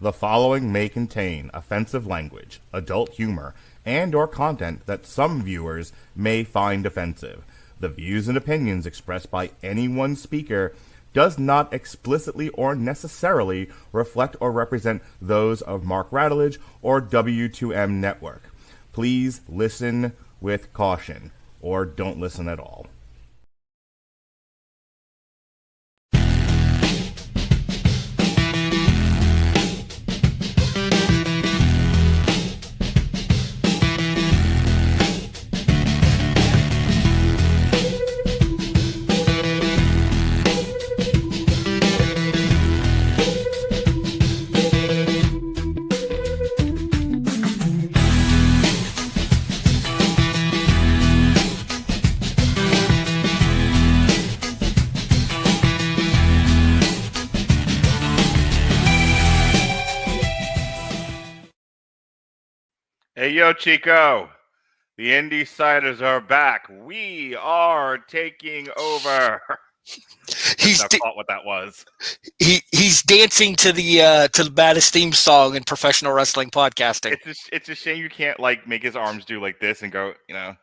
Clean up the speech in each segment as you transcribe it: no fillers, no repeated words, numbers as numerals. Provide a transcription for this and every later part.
The following may contain offensive language, adult humor, and or content that some viewers may find offensive. The views and opinions expressed by any one speaker does not explicitly or necessarily reflect or represent those of Mark Radulich or W2M Network. Please listen with caution, or don't listen at all. Hey, yo, Chico. The IndySiders are back. We are taking over. He's caught what that was. He's dancing to the baddest theme song in professional wrestling podcasting. It's a shame you can't make his arms do like this and go, do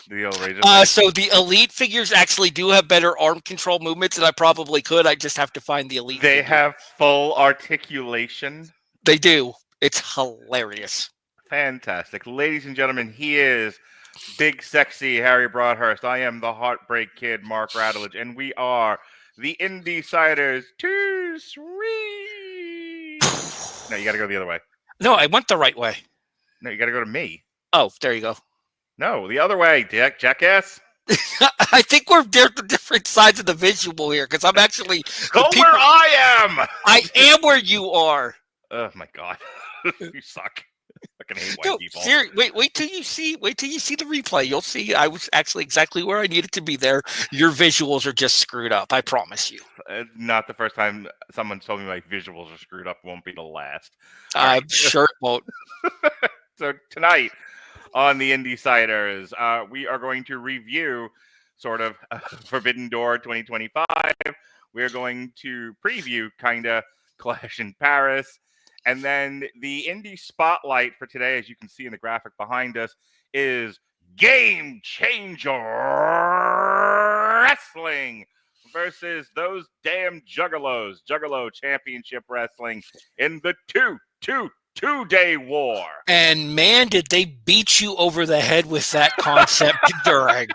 the old razor. So the elite figures actually do have better arm control movements than I probably could. I just have to find the elite. They have full articulation. They do. It's hilarious. Fantastic. Ladies and gentlemen, he is big, sexy Harry Broadhurst. I am the Heartbreak Kid, Mark Radulich, and we are the IndySiders 2-3. No, you got to go the other way. No, I went the right way. No, you got to go to me. Oh, there you go. No, the other way, jackass. I think we're different sides of the visual here, because I'm actually... Go where I am! I am where you are. Oh, my God. You suck. I fucking hate white No, people. Wait till you see the replay. You'll see I was actually exactly where I needed to be there. Your visuals are just screwed up. I promise you. Not the first time someone told me my visuals are screwed up. Won't be the last. I'm sure it won't. So tonight on the IndySiders, we are going to review sort of Forbidden Door 2025. We're going to preview kind of Clash in Paris. And then the indie spotlight for today, as you can see in the graphic behind us, is Game Changer Wrestling versus those damn Juggalos. Juggalo Championship Wrestling in the two-day war. And man, did they beat you over the head with that concept during.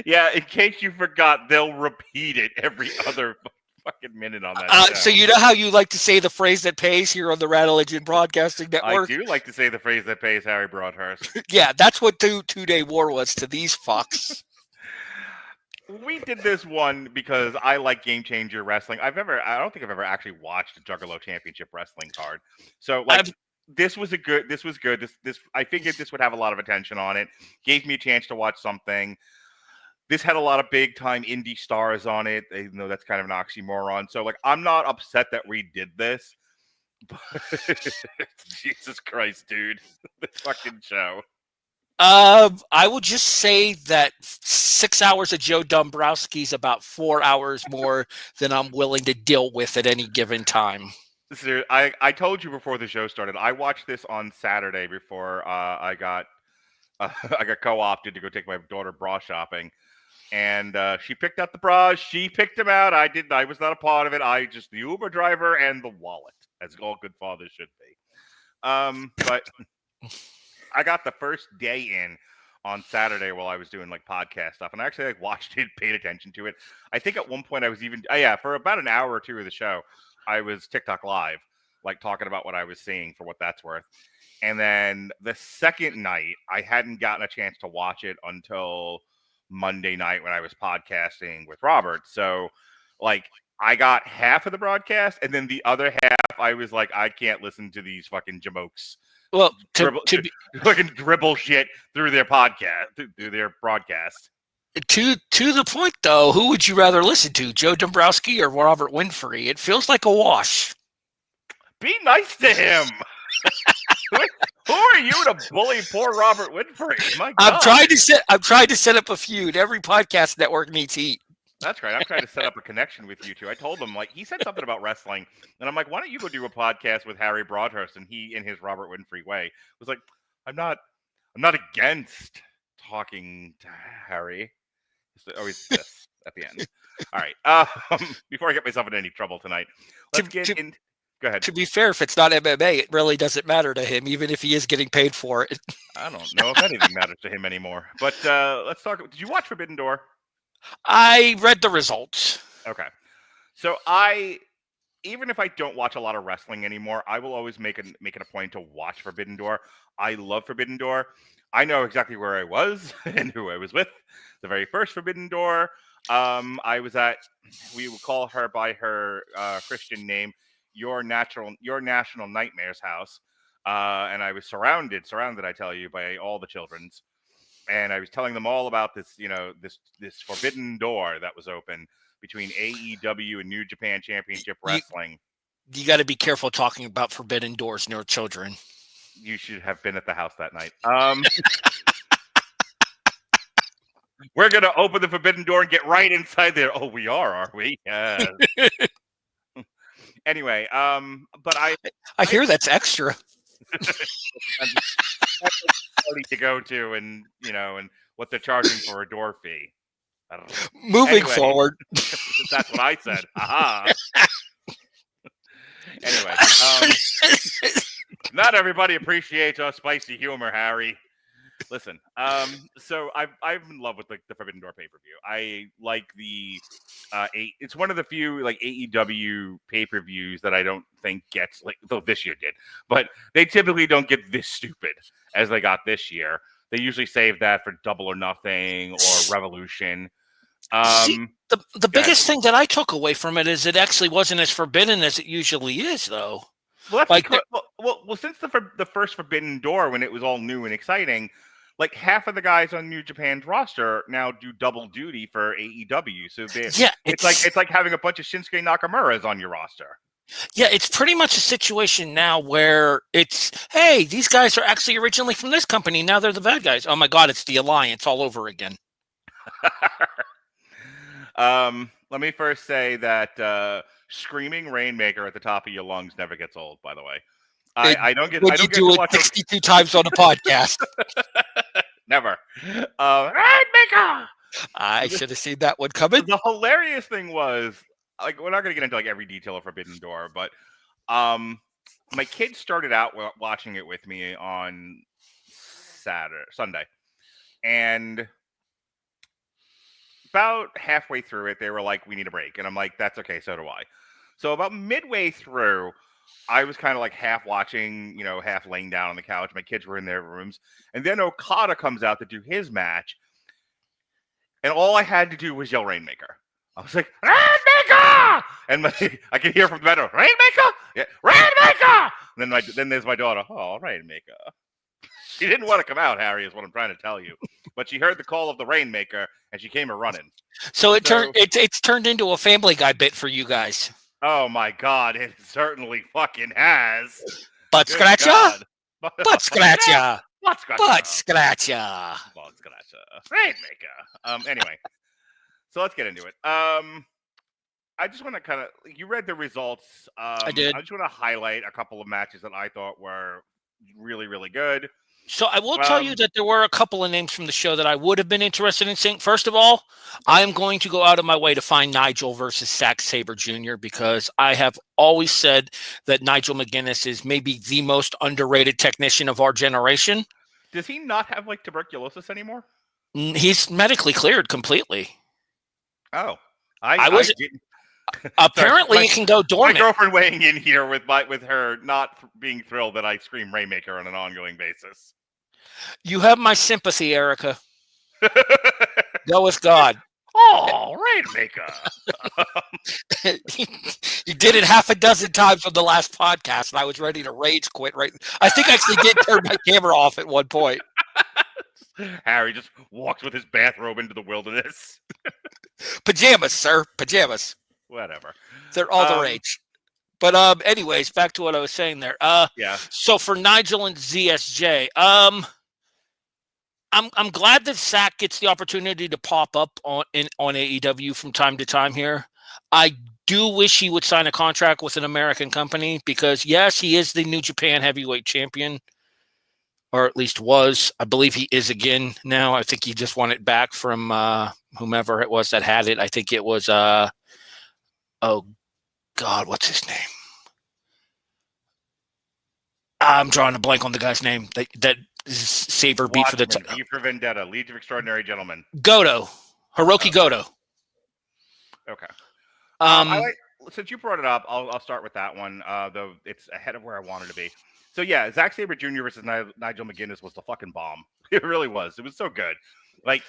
Yeah, in case you forgot, they'll repeat it every other fucking minute on that show. So you know how you like to say the phrase that pays here on the Radulich and Broadcasting Network? I do like to say the phrase that pays, Harry Broadhurst. Yeah, that's what two-day war was to these fucks. We did this one because I like Game Changer Wrestling. I don't think I've ever actually watched a Juggalo Championship Wrestling card. So this was good. This I figured this would have a lot of attention on it. Gave me a chance to watch something. This had a lot of big-time indie stars on it. Even though that's kind of an oxymoron. So, I'm not upset that we did this. But Jesus Christ, dude. This fucking show. I will just say that 6 hours of Joe Dombrowski is about 4 hours more than I'm willing to deal with at any given time. I told you before the show started. I watched this on Saturday before I got co-opted to go take my daughter bra shopping. And she picked out the bras. She picked them out. I didn't. I was not a part of it. I just the Uber driver and the wallet, as all good fathers should be. But I got the first day in on Saturday while I was doing podcast stuff, and I actually watched it, paid attention to it. I think at one point I was even for about an hour or two of the show, I was TikTok live, talking about what I was seeing for what that's worth. And then the second night, I hadn't gotten a chance to watch it until Monday night when I was podcasting with Robert. So I got half of the broadcast, and then the other half I was I can't listen to these fucking jamokes. Well, fucking dribble shit through their podcast, through their broadcast. To the point though, who would you rather listen to, Joe Dombrowski or Robert Winfrey? It feels like a wash. Be nice to him. Who are you to bully poor Robert Winfrey? My God. I'm trying to set up a feud. Every podcast network needs heat. That's right. I'm trying to set up a connection with you two. I told him, like, he said something about wrestling, and I'm like, why don't you go do a podcast with Harry Broadhurst? And he, in his Robert Winfrey way, was like, I'm not against talking to Harry. It's always this at the end. All right. Before I get myself in any trouble tonight, let's get in. Go ahead. To be fair, if it's not MMA, it really doesn't matter to him, even if he is getting paid for it. I don't know if anything matters to him anymore. But let's talk. Did you watch Forbidden Door? I read the results. Okay. So even if I don't watch a lot of wrestling anymore, I will always make it a point to watch Forbidden Door. I love Forbidden Door. I know exactly where I was and who I was with. The very first Forbidden Door. I was at, we would call her by her Christian name, Your National Nightmares house. And I was surrounded, I tell you, by all the children's. And I was telling them all about this, this Forbidden Door that was open between AEW and New Japan Championship Wrestling. You got to be careful talking about Forbidden Doors near children. You should have been at the house that night. We're going to open the Forbidden Door and get right inside there. Oh, we are we? Yes. Anyway, but I hear that's extra. to go to, and and what they're charging for a door fee. I don't know. Moving forward, that's what I said. Aha. Anyway, not everybody appreciates our spicy humor, Harry. Listen, so I'm in love with the Forbidden Door pay-per-view. I like the it's one of the few like AEW pay-per-views that I don't think gets, like, though this year did, but they typically don't get this stupid as they got this year. They usually save that for Double or Nothing or Revolution. See, the biggest thing that I took away from it is it actually wasn't as forbidden as it usually is, though. Well, that's because, well, since the first Forbidden Door, when it was all new and exciting, like half of the guys on New Japan's roster now do double duty for AEW. So it's like having a bunch of Shinsuke Nakamura's on your roster. Yeah, it's pretty much a situation now where it's, hey, these guys are actually originally from this company. Now they're the bad guys. Oh my God, it's the Alliance all over again. Let me first say that screaming Rainmaker at the top of your lungs never gets old, by the way. I don't get to watch 62 times on a podcast. Never. Rainmaker! I should have seen that one coming. The hilarious thing was, like, we're not going to get into like every detail of Forbidden Door, but my kids started out watching it with me on Sunday, and about halfway through it, they were like, we need a break. And I'm like, that's okay, so do I. So about midway through, I was kind of like half watching, half laying down on the couch. My kids were in their rooms. And then Okada comes out to do his match. And all I had to do was yell Rainmaker. I was like, Rainmaker! And I could hear from the bedroom, Rainmaker? Yeah, Rainmaker! And then there's my daughter, oh, Rainmaker. She didn't want to come out, Harry, is what I'm trying to tell you. But she heard the call of the Rainmaker, and she came a-running. So it's turned into a Family Guy bit for you guys. Oh, my God. It certainly fucking has. Butt scratcher? Butt scratcher. Butt scratcher. Butt scratcher. Butt scratcher. Rainmaker. Anyway, so let's get into it. I just want to kind of, you read the results. I did. I just want to highlight a couple of matches that I thought were really, really good. So I will tell you that there were a couple of names from the show that I would have been interested in seeing. First of all, I am going to go out of my way to find Nigel versus Zack Sabre Jr. because I have always said that Nigel McGuinness is maybe the most underrated technician of our generation. Does he not have like tuberculosis anymore? He's medically cleared completely. Oh, apparently it can go dormant. My girlfriend weighing in here with her not being thrilled that I scream Rainmaker on an ongoing basis. You have my sympathy, Erica. Go with God. Oh, Rainmaker. You did it half a dozen times on the last podcast, and I was ready to rage quit. Right, I think I actually did turn my camera off at one point. Harry just walks with his bathrobe into the wilderness. Pajamas, sir. Pajamas. Whatever. They're all the rage. But anyways, back to what I was saying there. Yeah. So for Nigel and ZSJ, I'm glad that Zach gets the opportunity to pop up on AEW from time to time here. I do wish he would sign a contract with an American company because, yes, he is the New Japan Heavyweight Champion, or at least was. I believe he is again now. I think he just won it back from whomever it was that had it. I think it was, oh, God, what's his name? I'm drawing a blank on the guy's name that Saber beat for the title. V for Vendetta, League of Extraordinary Gentlemen. Goto. Hiroki Goto. Okay. Since you brought it up, I'll start with that one, though it's ahead of where I wanted to be. So, yeah, Zack Sabre Jr. versus Nigel McGuinness was the fucking bomb. It really was. It was so good. Like,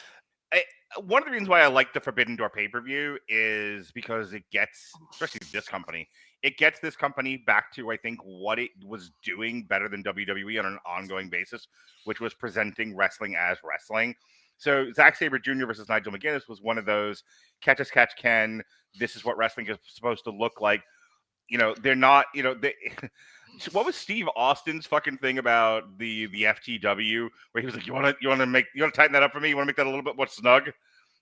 one of the reasons why I like the Forbidden Door pay-per-view is because it gets, especially this company, it gets this company back to, I think, what it was doing better than WWE on an ongoing basis, which was presenting wrestling as wrestling. So Zack Sabre Jr. versus Nigel McGuinness was one of those catch as catch can. This is what wrestling is supposed to look like. You know, they're not, you know, what was Steve Austin's fucking thing about the FTW where he was like, you want to tighten that up for me? You want to make that a little bit more snug?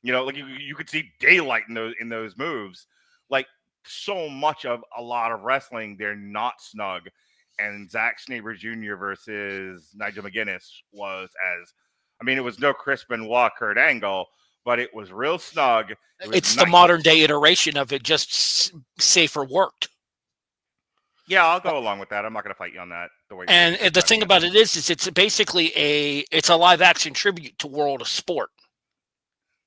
You know, like you could see daylight in those moves. Like so much of a lot of wrestling, they're not snug. And Zack Sabre Jr. versus Nigel McGuinness was it was no Chris Benoit, Kurt Angle, but it was real snug. It's the modern day iteration of it, just safer worked. Yeah, I'll go along with that. I'm not going to fight you on that. And the thing about it is it's basically a live action tribute to World of Sport,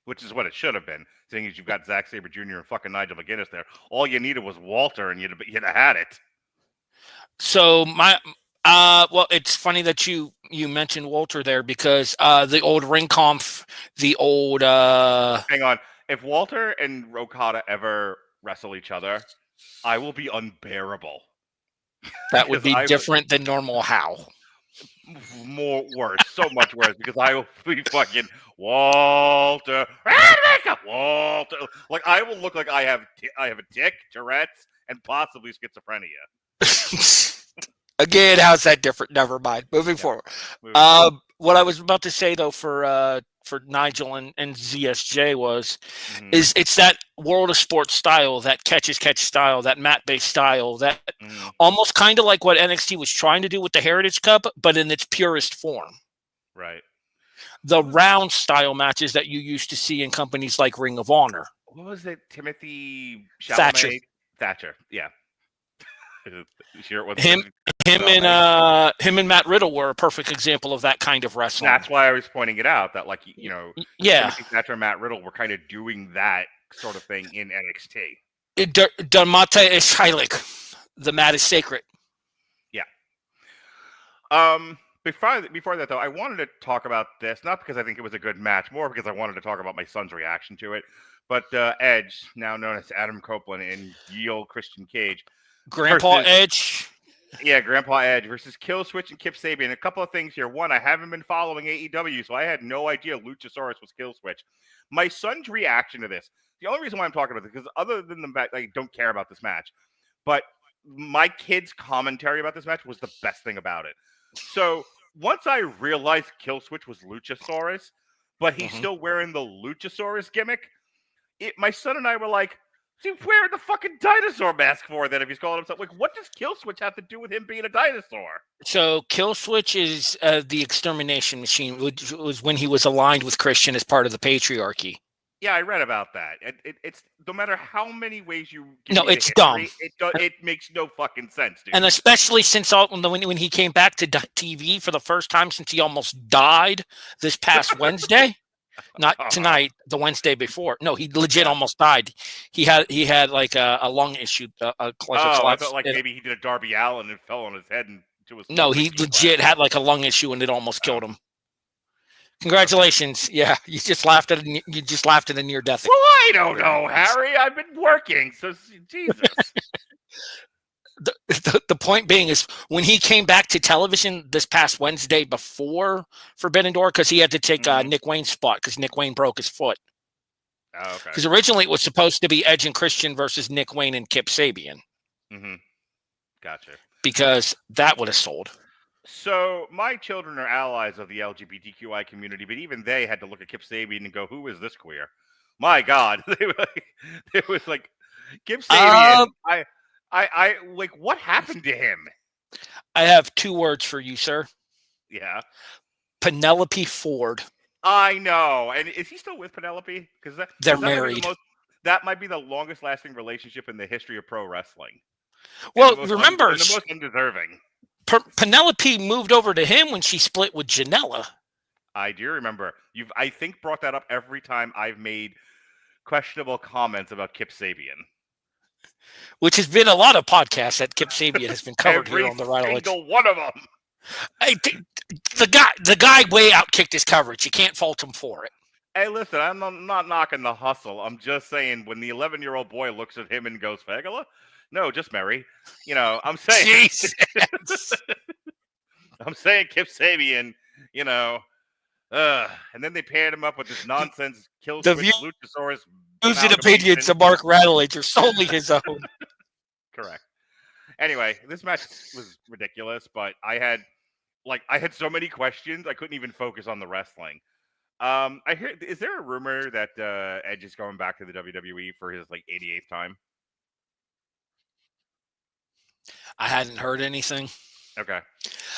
which is what it should have been. Seeing as you've got Zack Sabre Jr. and fucking Nigel McGuinness there, all you needed was Walter, and you'd have had it. So it's funny that you mentioned Walter there because the old ring conf, the old hang on. If Walter and Okada ever wrestle each other, I will be unbearable. That would be different than normal. How? Worse, so much worse, because I will be fucking Walter. Walter. Like I will look like I have a tick, Tourette's, and possibly schizophrenia. Again, how's that different? Never mind. Moving forward. What I was about to say though for Nigel and ZSJ was, is it's that World of Sport style, that catch style, that mat-based style, that almost kind of like what NXT was trying to do with the Heritage Cup, but in its purest form. Right. The round style matches that you used to see in companies like Ring of Honor. What was it? Timothy Chalamet? Thatcher. Yeah. Sure it was him and Matt Riddle were a perfect example of that kind of wrestling. That's why I was pointing it out that, like, you know, yeah, Thatcher and Matt Riddle were kind of doing that sort of thing in NXT. Dermata is heilig. The mat is sacred. Yeah. Before that though, I wanted to talk about this not because I think it was a good match, more because I wanted to talk about my son's reaction to it. But Edge, now known as Adam Copeland, and Yale Christian Cage. Grandpa Edge. Yeah, Grandpa Edge versus Killswitch and Kip Sabian. A couple of things here. One, I haven't been following AEW, so I had no idea Luchasaurus was Killswitch. My son's reaction to this, the only reason why I'm talking about this, because other than the fact I don't care about this match, but my kid's commentary about this match was the best thing about it. So once I realized Killswitch was Luchasaurus, but he's still wearing the Luchasaurus gimmick, my son and I were like, see, wearing the fucking dinosaur mask for then if he's calling himself. Like, what does Killswitch have to do with him being a dinosaur? So Killswitch is the extermination machine, which was when he was aligned with Christian as part of the patriarchy. Yeah, I read about that. It's no matter how many ways you it's dumb. It makes no fucking sense, dude. And especially since when he came back to TV for the first time since he almost died this past Wednesday. Not tonight, the Wednesday before. No, he legit almost died. He had like a lung issue. I thought like maybe he did a Darby Allin and fell on his head into his. No, he legit had like a lung issue and it almost killed him. Congratulations! Yeah, you just laughed at a near death. Well, I don't know, Harry. I've been working, so Jesus. The point being is when he came back to television this past Wednesday before Forbidden Door, because he had to take Nick Wayne's spot because Nick Wayne broke his foot. Oh, okay. Because originally it was supposed to be Edge and Christian versus Nick Wayne and Kip Sabian. Gotcha. Because that would have sold. So my children are allies of the LGBTQI community, but even they had to look at Kip Sabian and go, "Who is this queer?" My God, it was like Kip Sabian. I like what happened to him? I have 2 words for you, sir. Yeah, Penelope Ford. I know. And is he still with Penelope? Because They're married. That might be the longest lasting relationship in the history of pro wrestling. Well, remember, and the most undeserving. Penelope moved over to him when she split with Janela. I do remember. You've, I think, brought that up every time I've made questionable comments about Kip Sabian. Which has been a lot of podcasts that Kip Sabian has been covered here on the Radulich. Every single one of them. The guy way outkicked his coverage. You can't fault him for it. Hey, listen, I'm not knocking the hustle. I'm just saying when the 11-year-old boy looks at him and goes, "Fegala?" No, just Mary. You know, I'm saying. I'm saying Kip Sabian, you know. And then they paired him up with this nonsense kill switch Luchasaurus. Views and opinions of Mark Radulich are solely his own. Correct. Anyway, this match was ridiculous, but I had so many questions I couldn't even focus on the wrestling. I hear, is there a rumor that Edge is going back to the WWE for his 88th time? I hadn't heard anything. Okay.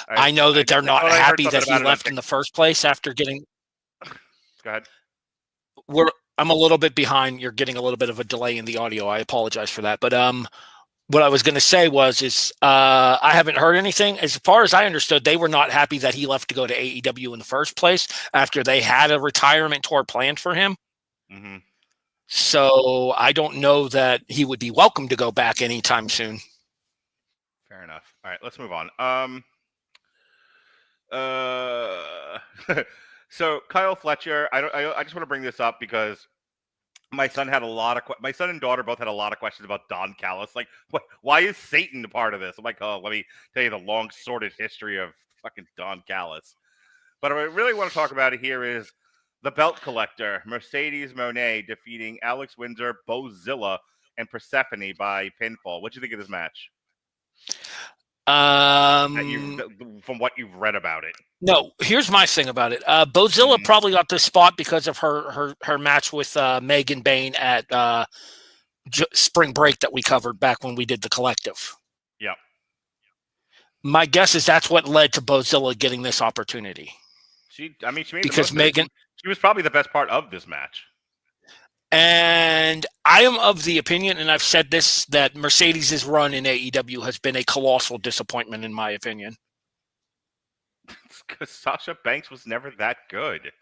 I know that they're not happy that he left in the first place after getting. Go ahead. I'm a little bit behind. You're getting a little bit of a delay in the audio. I apologize for that. But what I was going to say is I haven't heard anything. As far as I understood, they were not happy that he left to go to AEW in the first place after they had a retirement tour planned for him. Mm-hmm. So I don't know that he would be welcome to go back anytime soon. Fair enough. All right, let's move on. So Kyle Fletcher, I just want to bring this up because my son and daughter both had a lot of questions about Don Callis. Like, why is Satan a part of this? I'm like, oh, let me tell you the long sordid history of fucking Don Callis. But what I really want to talk about here is the belt collector, Mercedes Moné, defeating Alex Windsor, Bozilla, and Persephone by pinfall. What do you think of this match? From what you've read about it. No, here's my thing about it. Bozilla probably got this spot because of her match with Megan Bain at Spring Break that we covered back when we did the collective. Yeah. My guess is that's what led to Bozilla getting this opportunity. She made because Megan. She was probably the best part of this match. And I am of the opinion, and I've said this, that Mercedes' run in AEW has been a colossal disappointment, in my opinion. It's because Sasha Banks was never that good.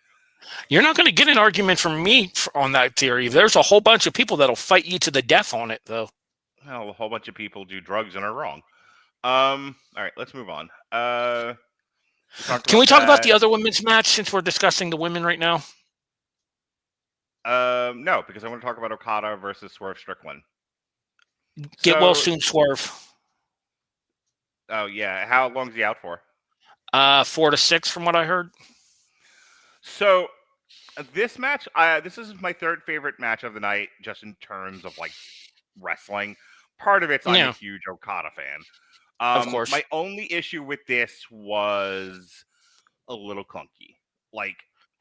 You're not going to get an argument from me on that theory. There's a whole bunch of people that'll fight you to the death on it, though. Well, a whole bunch of people do drugs and are wrong. All right, let's move on. Can we talk about the other women's match since we're discussing the women right now? No, because I want to talk about Okada versus Swerve Strickland. Get well soon, Swerve. Oh, yeah. How long is he out for? 4 to 6 from what I heard. So this match, this is my third favorite match of the night, just in terms of wrestling. Part of it's I'm a huge Okada fan. Of course. My only issue with this was a little clunky.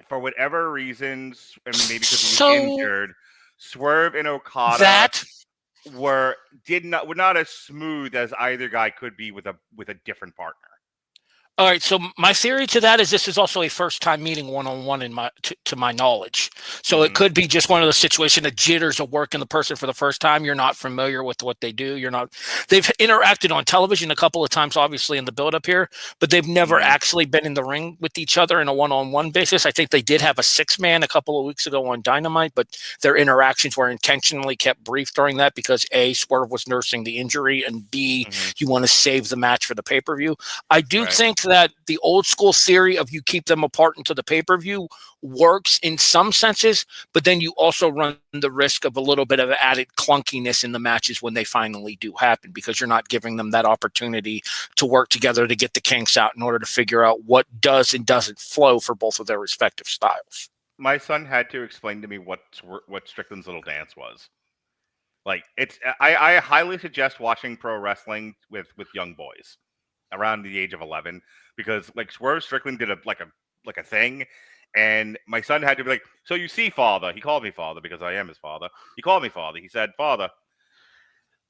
For whatever reasons, and maybe because he was injured, Swerve and Okada were not as smooth as either guy could be with a different partner. All right, so my theory to that is this is also a first-time meeting one-on-one to my knowledge. So it could be just one of those situations that jitters of working the person for the first time. You're not familiar with what they do. They've interacted on television a couple of times, obviously, in the build-up here, but they've never actually been in the ring with each other in a one-on-one basis. I think they did have a 6-man a couple of weeks ago on Dynamite, but their interactions were intentionally kept brief during that because A, Swerve was nursing the injury, and B, you want to save the match for the pay-per-view. I do think that the old school theory of you keep them apart until the pay-per-view works in some senses, but then you also run the risk of a little bit of added clunkiness in the matches when they finally do happen because you're not giving them that opportunity to work together to get the kinks out in order to figure out what does and doesn't flow for both of their respective styles. My son had to explain to me what Strickland's little dance was. I highly suggest watching pro wrestling with young boys. around the age of 11, because like Swerve Strickland did a thing, and my son had to be like, "So you see, Father?" He called me Father because I am his father. He called me Father. He said, "Father."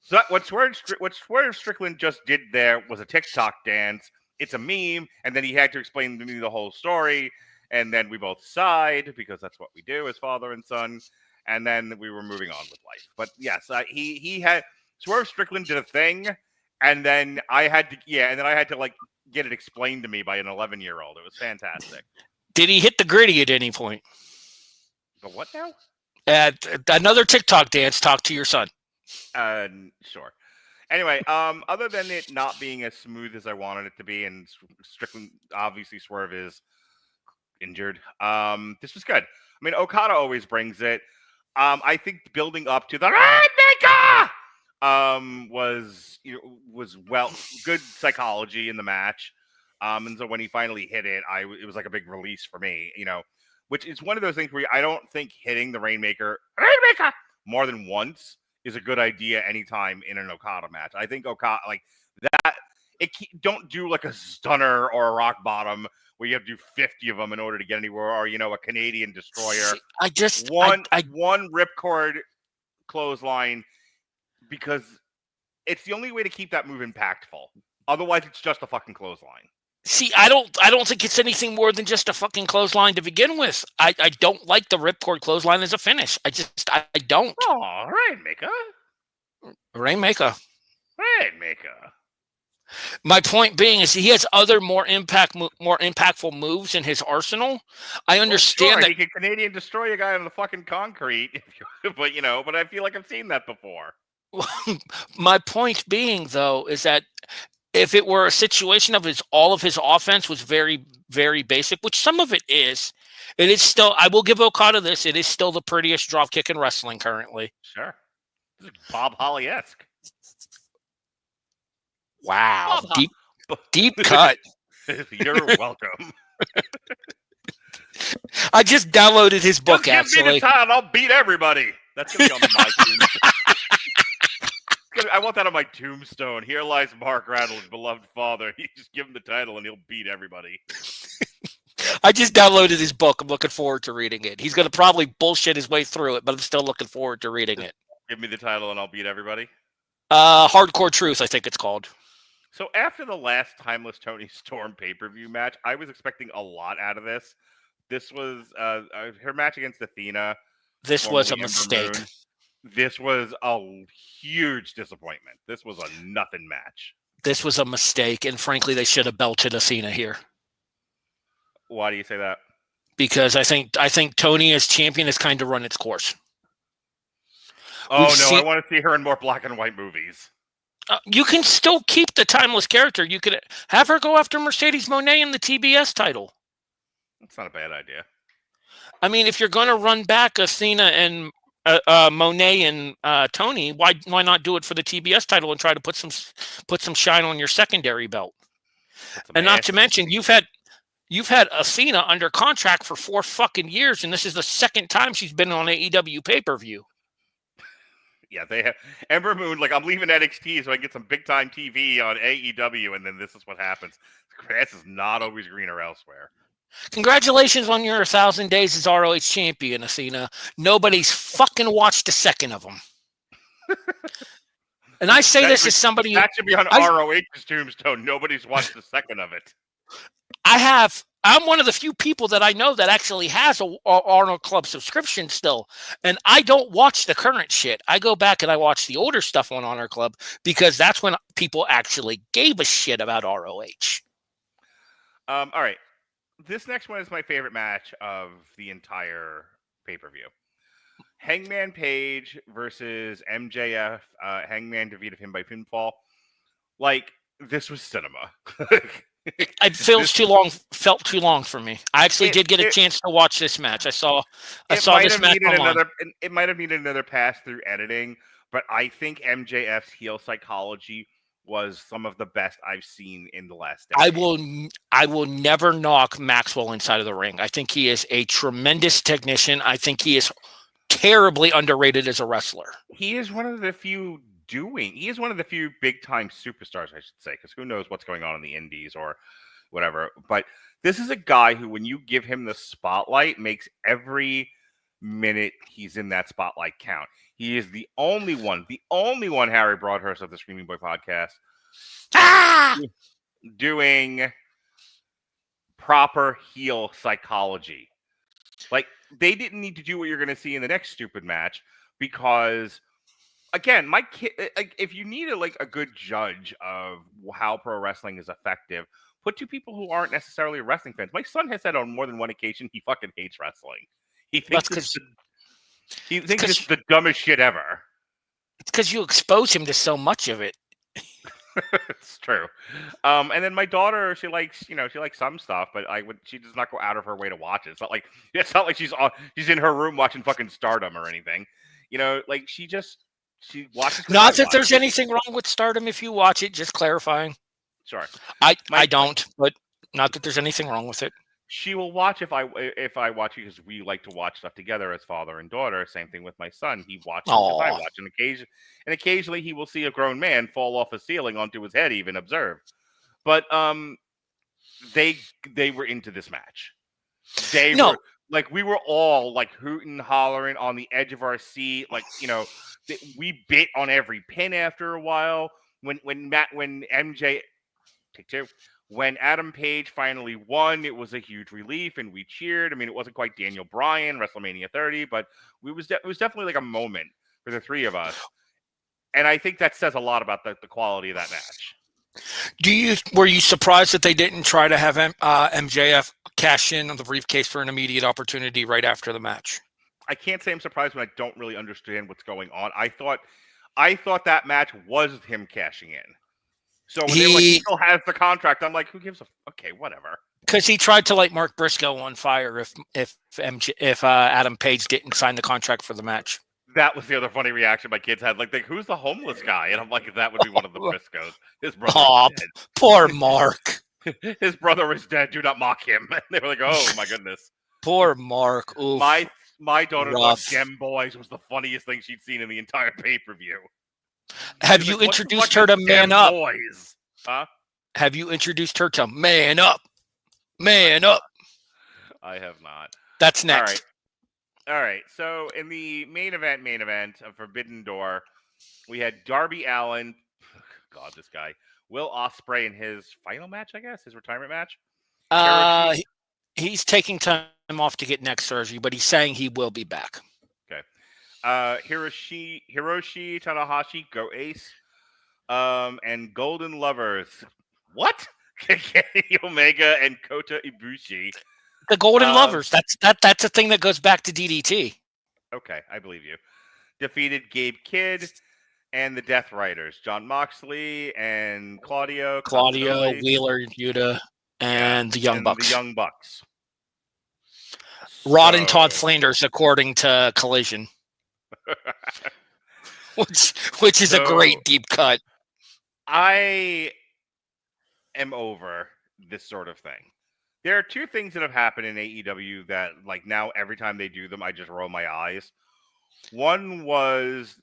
So what Swerve Strickland just did there was a TikTok dance. It's a meme, and then he had to explain to me the whole story, and then we both sighed because that's what we do as father and son, and then we were moving on with life. But yes, he had Swerve Strickland did a thing, and then I had to like get it explained to me by an 11-year-old. It was fantastic. Did he hit the gritty at any point? The what now? Another TikTok dance. Talk to your son. Sure. Anyway, other than it not being as smooth as I wanted it to be, and Strickland, obviously Swerve is injured, this was good. I mean, Okada always brings it. I think building up to the Rainmaker was good psychology in the match. And so when he finally hit it, it was like a big release for me, which is one of those things where I don't think hitting the Rainmaker more than once is a good idea anytime in an Okada match. I think Okada, like that, don't do like a stunner or a rock bottom where you have to do 50 of them in order to get anywhere, or, a Canadian destroyer. One ripcord clothesline, because it's the only way to keep that move impactful. Otherwise, it's just a fucking clothesline. See, I don't think it's anything more than just a fucking clothesline to begin with. I don't like the ripcord clothesline as a finish. I don't. Oh, Rainmaker. Rainmaker. My point being is he has other more impactful moves in his arsenal. I understand that he can Canadian destroy a guy on the fucking concrete, but I feel like I've seen that before. My point being, though, is that if it were a situation of all of his offense was very, very basic, which some of it is still, I will give Okada this, it is still the prettiest drop kick in wrestling currently. Sure. This is Bob Holly-esque. Wow. Deep cut. You're welcome. I just downloaded his book, actually. Give me the title, I'll beat everybody. That's going to be on my tombstone. I want that on my tombstone. Here lies Mark Radulich, beloved father. You just give him the title and he'll beat everybody. I just downloaded his book. I'm looking forward to reading it. He's going to probably bullshit his way through it, but I'm still looking forward to reading it. Give me the title and I'll beat everybody? Hardcore Truth, I think it's called. So after the last Timeless Tony Storm pay-per-view match, I was expecting a lot out of this. This was her match against Athena. This was a mistake. Moon. This was a huge disappointment. This was a nothing match. This was a mistake, and frankly, they should have belted Athena here. Why do you say that? Because I think Tony as champion has kind of run its course. I want to see her in more black and white movies. You can still keep the timeless character. You could have her go after Mercedes Moné in the TBS title. That's not a bad idea. I mean, if you're going to run back Athena and Monet and Tony, why not do it for the TBS title and try to put some shine on your secondary belt? And not to mention, you've had Athena under contract for 4 fucking years, and this is the second time she's been on AEW pay-per-view. Yeah, they have Ember Moon. Like, I'm leaving NXT so I can get some big time TV on AEW, and then this is what happens. The grass is not always greener elsewhere. Congratulations on your 1,000 days as ROH champion, Athena. Nobody's fucking watched a second of them. And I say this as somebody... That should be on ROH's tombstone. Nobody's watched a second of it. I'm one of the few people that I know that actually has a Arnold Club subscription still. And I don't watch the current shit. I go back and I watch the older stuff on Honor Club because that's when people actually gave a shit about ROH. All right. This next one is my favorite match of the entire pay-per-view. Hangman Page versus MJF. Hangman defeated him by pinfall. Like, this was cinema. It felt too long for me. I actually did get a chance to watch this match. I saw this match online. It might have needed another pass through editing, but I think MJF's heel psychology was some of the best I've seen in the last decade. I will never knock Maxwell inside of the ring. I think he is a tremendous technician. I think he is terribly underrated as a wrestler. He is one of the few he is one of the few big time superstars, I should say, because who knows what's going on in the indies or whatever. But this is a guy who, when you give him the spotlight, makes every minute he's in that spotlight count. He is the only one, Harry Broadhurst of the Screaming Boy podcast, doing proper heel psychology. Like, they didn't need to do what you're going to see in the next stupid match because, again, my kid, like, if you need a good judge of how pro wrestling is effective, put two people who aren't necessarily wrestling fans. My son has said on more than one occasion he fucking hates wrestling. He thinks it's the dumbest shit ever. It's because you expose him to so much of it. It's true. And then my daughter, she likes some stuff, but she does not go out of her way to watch it. It's not like she's in her room watching fucking Stardom or anything. Like she watches. Not that there's anything wrong with Stardom if you watch it. Just clarifying. Sure. I don't, but not that there's anything wrong with it. She will watch if I watch it because we like to watch stuff together as father and daughter. Same thing with my son. He watches as I watch, and occasionally he will see a grown man fall off a ceiling onto his head, even observe. But they were into this match. We were all like hooting, hollering on the edge of our seat. We bit on every pin after a while. When MJ take two. When Adam Page finally won, it was a huge relief, and we cheered. I mean, it wasn't quite Daniel Bryan, WrestleMania 30, but it was definitely like a moment for the three of us. And I think that says a lot about the quality of that match. Were you surprised that they didn't try to have MJF cash in on the briefcase for an immediate opportunity right after the match? I can't say I'm surprised when I don't really understand what's going on. I thought that match was him cashing in. So when he still has the contract, I'm like, who gives a okay, whatever. Because he tried to light Mark Briscoe on fire if Adam Page didn't sign the contract for the match. That was the other funny reaction my kids had. Like who's the homeless guy? And I'm like, that would be one of the Briscoes. His brother. Oh, poor Mark. His brother is dead. Do not mock him. And they were like, oh my goodness. Poor Mark. Oof. My daughter thought Gem Boys was the funniest thing she'd seen in the entire pay-per-view. Have you introduced her to Man Up? Boys? Huh? Have you introduced her to Man Up? Man Up. I have not. That's next. All right. So in the main event of Forbidden Door, we had Darby Allin. God, this guy. Will Ospreay in his final match, I guess, his retirement match. He's taking time off to get neck surgery, but he's saying he will be back. Okay. Hiroshi Tanahashi, Go Ace, and Golden Lovers. What? Kenny Omega and Kota Ibushi. The Golden Lovers. That's a thing that goes back to DDT. Okay, I believe you. Defeated Gabe Kidd and the Death Riders, John Moxley and Claudio, Wheeler, Yuta, and the Young Bucks. The Young Bucks. Rod and Todd Flanders, according to Collision. which is a great deep cut. I am over this sort of thing. There are two things that have happened in AEW that, like, now every time they do them, I just roll my eyes. One was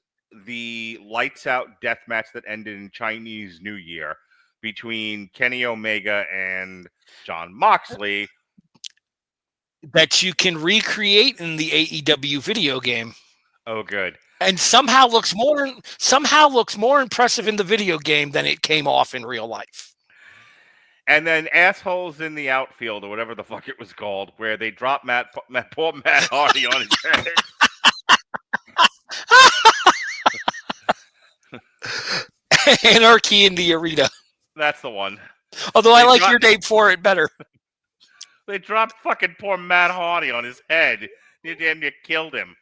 the lights out death match that ended in Chinese New Year between Kenny Omega and John Moxley. That you can recreate in the AEW video game. Oh, good. And somehow looks more impressive in the video game than it came off in real life. And then Assholes in the Outfield, or whatever the fuck it was called, where they dropped poor Matt Hardy on his head. Anarchy in the Arena. That's the one. Although I like your name for it better. They dropped fucking poor Matt Hardy on his head. They damn near killed him.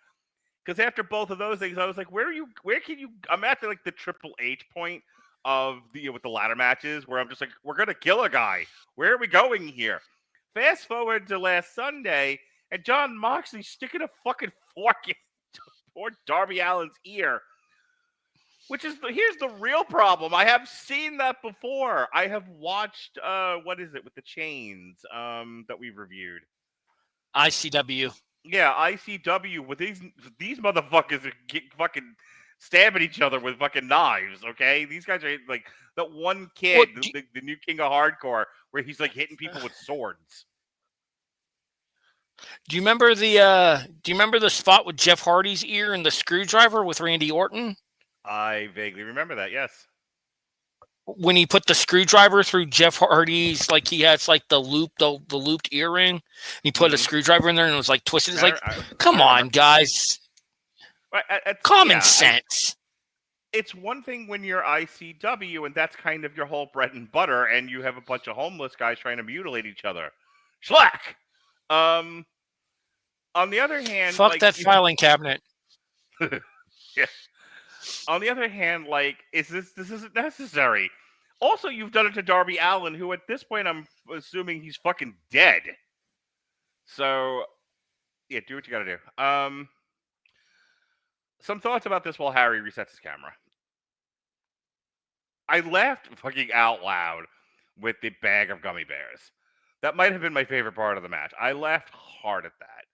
Because after both of those things, I was like, where can you? I'm at the Triple H point of with the ladder matches where I'm just like, we're gonna kill a guy. Where are we going here? Fast forward to last Sunday, and John Moxley sticking a fucking fork in poor Darby Allin's ear. Here's the real problem. I have seen that before. I have watched what is it with the chains that we've reviewed? ICW. Yeah, ICW with these motherfuckers are fucking stabbing each other with fucking knives. Okay, these guys are like that one kid, the new king of hardcore, where he's like hitting people with swords. Do you remember the spot with Jeff Hardy's ear and the screwdriver with Randy Orton? I vaguely remember that. Yes. When he put the screwdriver through Jeff Hardy's, like he has like the looped earring, he put a screwdriver in there and it was like twisted. It's like, come on, guys, common sense. It's one thing when you're ICW and that's kind of your whole bread and butter, and you have a bunch of homeless guys trying to mutilate each other. Schlack. On the other hand, fuck that filing cabinet. Yeah. On the other hand, like, this isn't necessary. Also, you've done it to Darby Allin, who at this point I'm assuming he's fucking dead. So, yeah, do what you gotta do. Some thoughts about this while Harry resets his camera. I laughed fucking out loud with the bag of gummy bears. That might have been my favorite part of the match. I laughed hard at that.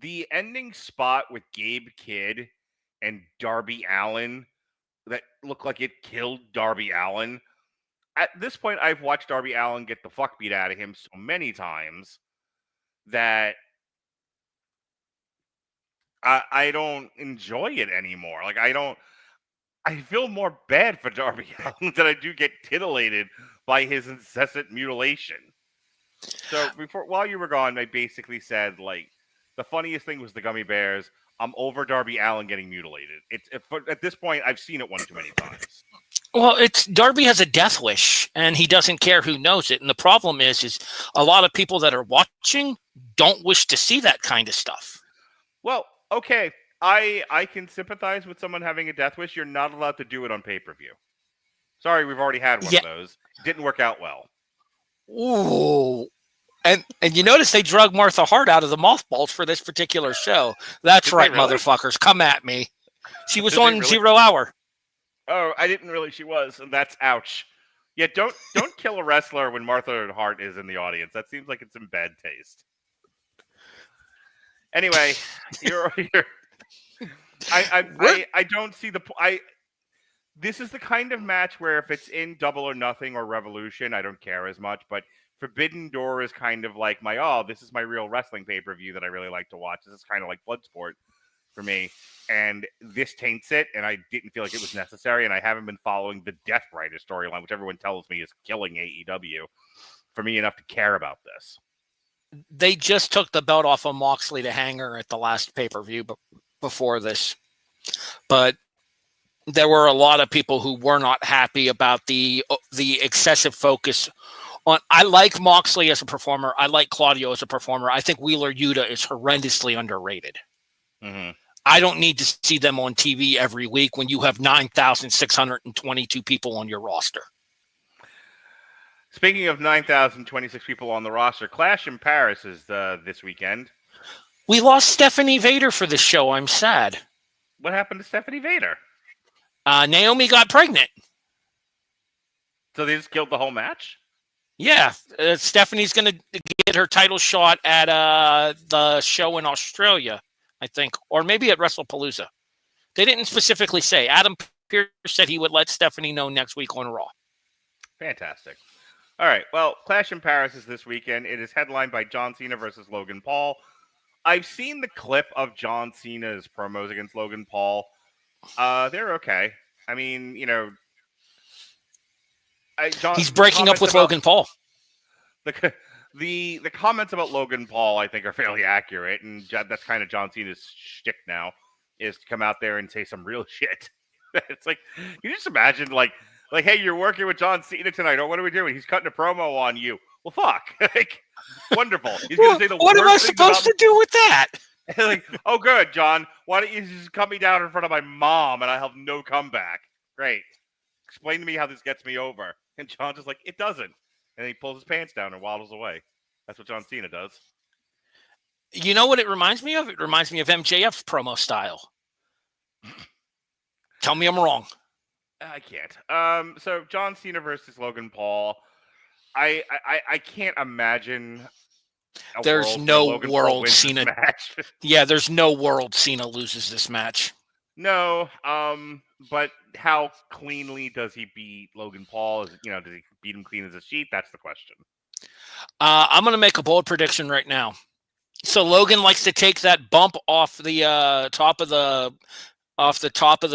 The ending spot with Gabe Kidd and Darby Allin that looked like it killed Darby Allin. At this point, I've watched Darby Allin get the fuck beat out of him so many times that I don't enjoy it anymore. Like, I feel more bad for Darby Allin than I do get titillated by his incessant mutilation. So while you were gone, I basically said, like, the funniest thing was the gummy bears. I'm over Darby Allin getting mutilated. At this point, I've seen it one too many times. Well, Darby has a death wish, and he doesn't care who knows it. And the problem is a lot of people that are watching don't wish to see that kind of stuff. Well, okay, I can sympathize with someone having a death wish. You're not allowed to do it on pay-per-view. Sorry, we've already had one of those. It didn't work out well. Ooh. And you notice they drug Martha Hart out of the mothballs for this particular show. That's right, really? Motherfuckers. Come at me. She was on 0 Hour. Oh, I didn't realize she was, and that's ouch. Yeah, don't kill a wrestler when Martha Hart is in the audience. That seems like it's in bad taste. Anyway, I don't see the this is the kind of match where if it's in Double or Nothing or Revolution, I don't care as much, but Forbidden Door is kind of like this is my real wrestling pay-per-view that I really like to watch. This is kind of like Bloodsport for me. And this taints it, and I didn't feel like it was necessary, and I haven't been following the Death Rider storyline, which everyone tells me is killing AEW, for me enough to care about this. They just took the belt off of Moxley to hang her at the last pay-per-view before this. But there were a lot of people who were not happy about the excessive focus on. I like Moxley as a performer. I like Claudio as a performer. I think Wheeler Yuta is horrendously underrated. Mm-hmm. I don't need to see them on TV every week when you have 9,622 people on your roster. Speaking of 9,026 people on the roster, Clash in Paris is this weekend. We lost Stephanie Vader for this show. I'm sad. What happened to Stephanie Vader? Naomi got pregnant. So they just killed the whole match? Yeah. Stephanie's going to get her title shot at the show in Australia, I think, or maybe at WrestlePalooza. They didn't specifically say. Adam Pearce said he would let Stephanie know next week on Raw. Fantastic. All right. Well, Clash in Paris is this weekend. It is headlined by John Cena versus Logan Paul. I've seen the clip of John Cena's promos against Logan Paul. They're okay. I mean, he's breaking up with Logan Paul. The comments about Logan Paul, I think, are fairly accurate, and that's kind of John Cena's shtick now, is to come out there and say some real shit. It's like, you just imagine, like, hey, you're working with John Cena tonight. Oh, what are we doing? He's cutting a promo on you. Well, fuck. Like, wonderful. He's going to say the what worst am I supposed to do with that? Like, oh, good, John. Why don't you just cut me down in front of my mom and I have no comeback? Great. Explain to me how this gets me over. And John's just like, it doesn't. And he pulls his pants down and waddles away. That's what John Cena does. You know what it reminds me of? It reminds me of MJF's promo style. Tell me I'm wrong. I can't. So John Cena versus Logan Paul. I can't imagine. There's no world Cena. Yeah, there's no world Cena loses this match. No, but how cleanly does he beat Logan Paul? Does he beat him clean as a sheet? That's the question. I'm going to make a bold prediction right now. So Logan likes to take that bump off the top of the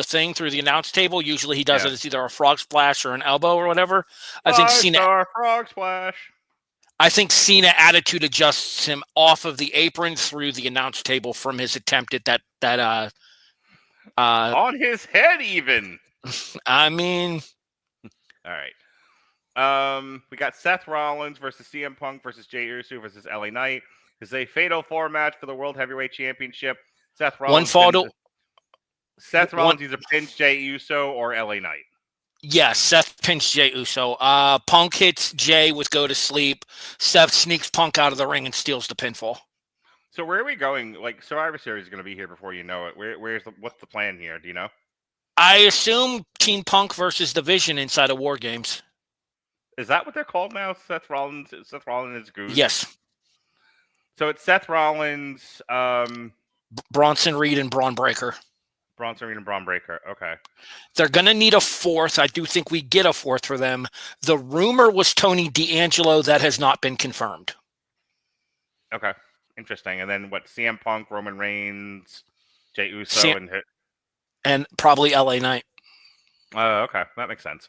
thing through the announce table. Usually he does it as either a frog splash or an elbow or whatever. I think frog splash. I think Cena attitude adjusts him off of the apron through the announce table from his attempt at that on his head even. I mean, all right. We got Seth Rollins versus CM Punk versus Jey Uso versus LA Knight. This is a fatal 4 match for the World Heavyweight Championship. Seth Rollins either pins Jey Uso or LA Knight. Yes, Seth pins Jey Uso. Punk hits Jey with go to sleep. Seth sneaks Punk out of the ring and steals the pinfall. So where are we going? Like, Survivor Series is going to be here before you know it. What's the plan here? Do you know? I assume Team Punk versus Division inside of War Games. Is that what they're called now? Seth Rollins is Goose? Yes. So it's Seth Rollins, Bronson Reed, and Braun Breaker. Okay. They're going to need a fourth. I do think we get a fourth for them. The rumor was Tony D'Angelo. That has not been confirmed. Okay. Interesting. And then what? CM Punk, Roman Reigns, Jey Uso, and probably LA Knight. Okay. That makes sense.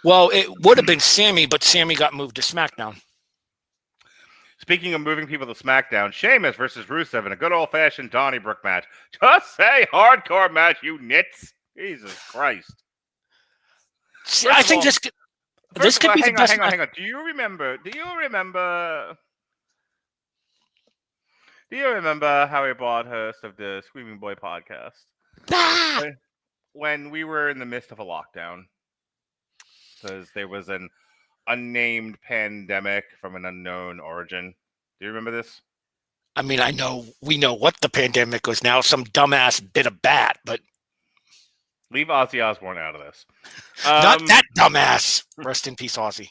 Well, it would have been Sammy, but Sammy got moved to SmackDown. Speaking of moving people to SmackDown, Sheamus versus Rusev in a good old-fashioned Donnybrook match. Just say hardcore match, you nits. Jesus Christ. I think this could be the best. Hang on. Do you remember Harry Broadhurst of the Screaming Boy podcast? When we were in the midst of a lockdown, because there was an unnamed pandemic from an unknown origin. Do you remember this? I mean, we know what the pandemic was now. Some dumbass bit a bat, but leave Ozzy Osbourne out of this. Not that dumbass. Rest in peace, Ozzy.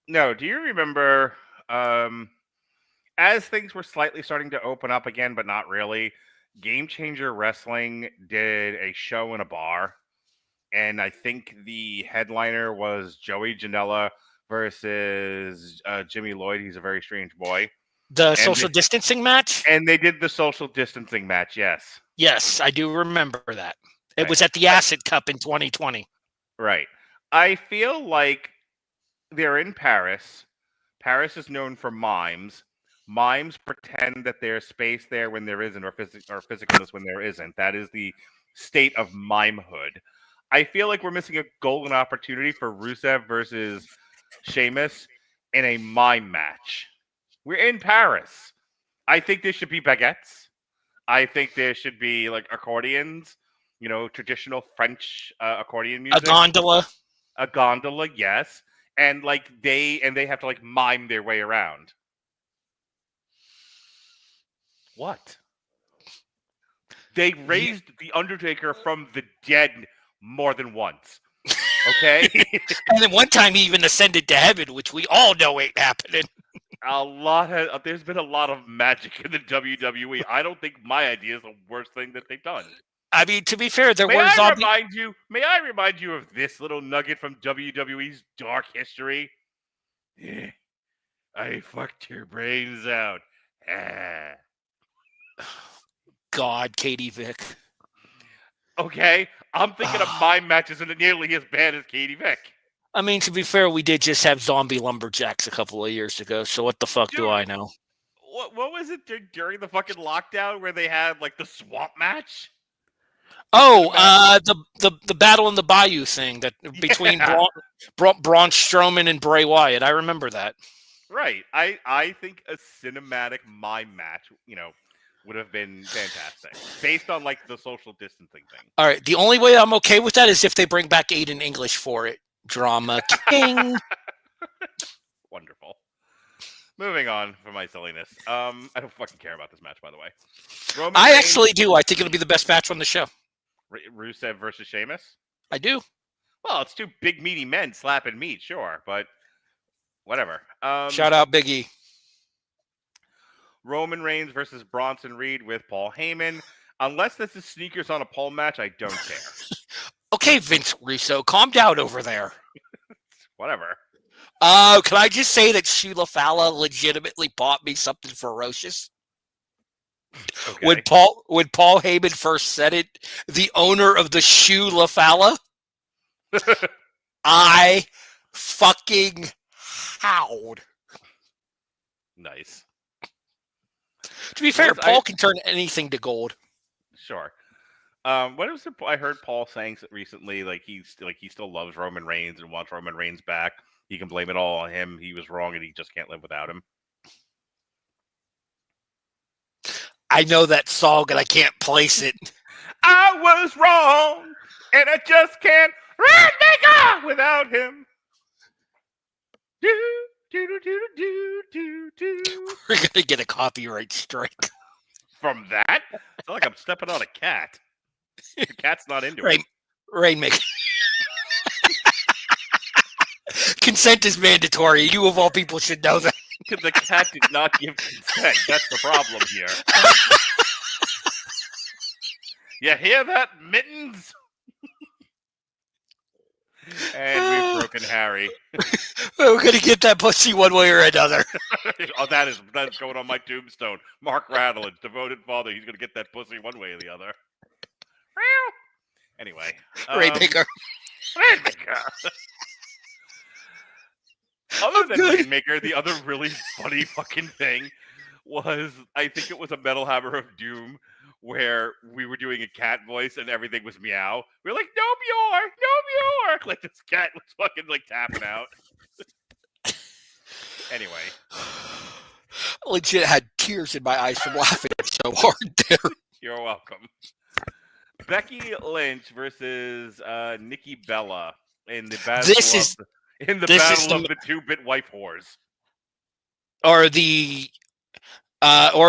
No, do you remember as things were slightly starting to open up again, but not really, Game Changer Wrestling did a show in a bar, and I think the headliner was Joey Janela versus Jimmy Lloyd. He's a very strange boy. The social distancing match? And they did the social distancing match, yes. Yes, I do remember that. It was at the Acid Cup in 2020. Right. I feel like they're in Paris. Paris is known for mimes. Mimes pretend that there's space there when there isn't, or physicalness when there isn't. That is the state of mimehood. I feel like we're missing a golden opportunity for Rusev versus Sheamus in a mime match. We're in Paris. I think there should be baguettes. I think there should be like accordions, traditional French accordion music. A gondola, yes. And they have to mime their way around. What? They raised the Undertaker from the dead more than once. Okay? And then one time he even ascended to heaven, which we all know ain't happening. There's been a lot of magic in the WWE. I don't think my idea is the worst thing that they've done. I mean, to be fair, May I remind you of this little nugget from WWE's dark history? I fucked your brains out. God, Katie Vick. Okay, I'm thinking of mime matches isn't nearly as bad as Katie Vick. I mean, to be fair, we did just have zombie lumberjacks a couple of years ago, so what the fuck do I know? What was it during the fucking lockdown where they had the swamp match? Oh, the battle in the bayou thing that between Braun Strowman and Bray Wyatt. I remember that. Right. I think a cinematic mime match, would have been fantastic based on the social distancing thing. All right. The only way I'm okay with that is if they bring back Aiden English for it. Drama king. Wonderful. Moving on from my silliness. I don't fucking care about this match, by the way. I actually do. I think it'll be the best match on the show. Rusev versus Sheamus? I do. Well, it's two big meaty men slapping meat, sure, but whatever. Shout out Big E. Roman Reigns versus Bronson Reed with Paul Heyman. Unless this is sneakers on a pole match, I don't care. Okay, Vince Russo, calm down over there. Whatever. Can I just say that Sheila Falla legitimately bought me something ferocious? Okay. When Paul Heyman first said it, the owner of the shoe La Falla, I fucking howled. Nice. To be fair, Paul can turn anything to gold. Sure. What was it? I heard Paul saying recently, he still loves Roman Reigns and wants Roman Reigns back. He can blame it all on him. He was wrong, and he just can't live without him. I know that song, and I can't place it. I was wrong, and I just can't go without him. We're gonna get a copyright strike from that. It's like I'm stepping on a cat. The cat's not into it. Rainmaker. Consent is mandatory. You of all people should know that. Because the cat did not give consent. That's the problem here. You hear that, Mittens? And we've broken Harry. We're going to get that pussy one way or another. Oh, that's going on my tombstone. Mark Radulich, devoted father. He's going to get that pussy one way or the other. Anyway. Rainmaker. Other than Rainmaker, the other really funny fucking thing was, I think it was a Metal Hammer of Doom, where we were doing a cat voice and everything was meow. We were like, no Bjork! Like this cat was fucking tapping out. Anyway. Legit had tears in my eyes from laughing so hard there. You're welcome. Becky Lynch versus Nikki Bella in the battle of the 2-bit wife whores. Or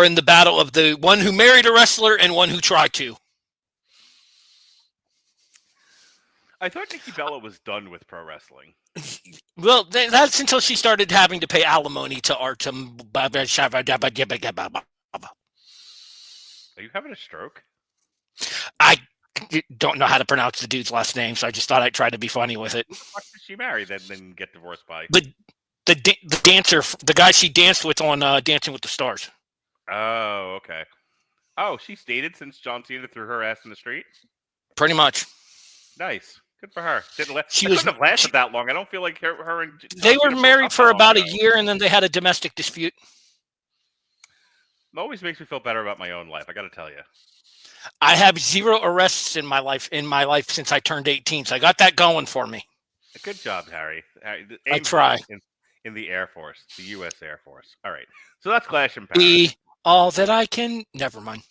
in the battle of the one who married a wrestler and one who tried to. I thought Nikki Bella was done with pro wrestling. Well, that's until she started having to pay alimony to Artem. Are you having a stroke? I don't know how to pronounce the dude's last name, so I just thought I'd try to be funny with it. Who the fuck did she marry then get divorced by? The dancer, the guy she danced with on Dancing with the Stars. Oh, okay. Oh, she's dated since John Cena threw her ass in the street? Pretty much. Nice. Good for her. Couldn't have lasted that long. I don't feel like her and they were married for about a year, and then they had a domestic dispute. It always makes me feel better about my own life, I got to tell you. I have 0 arrests in my life since I turned 18, so I got that going for me. Good job, Harry. I try. In the Air Force, the U.S. Air Force. All right. So that's Clash in Paris. Be all that I can. Never mind.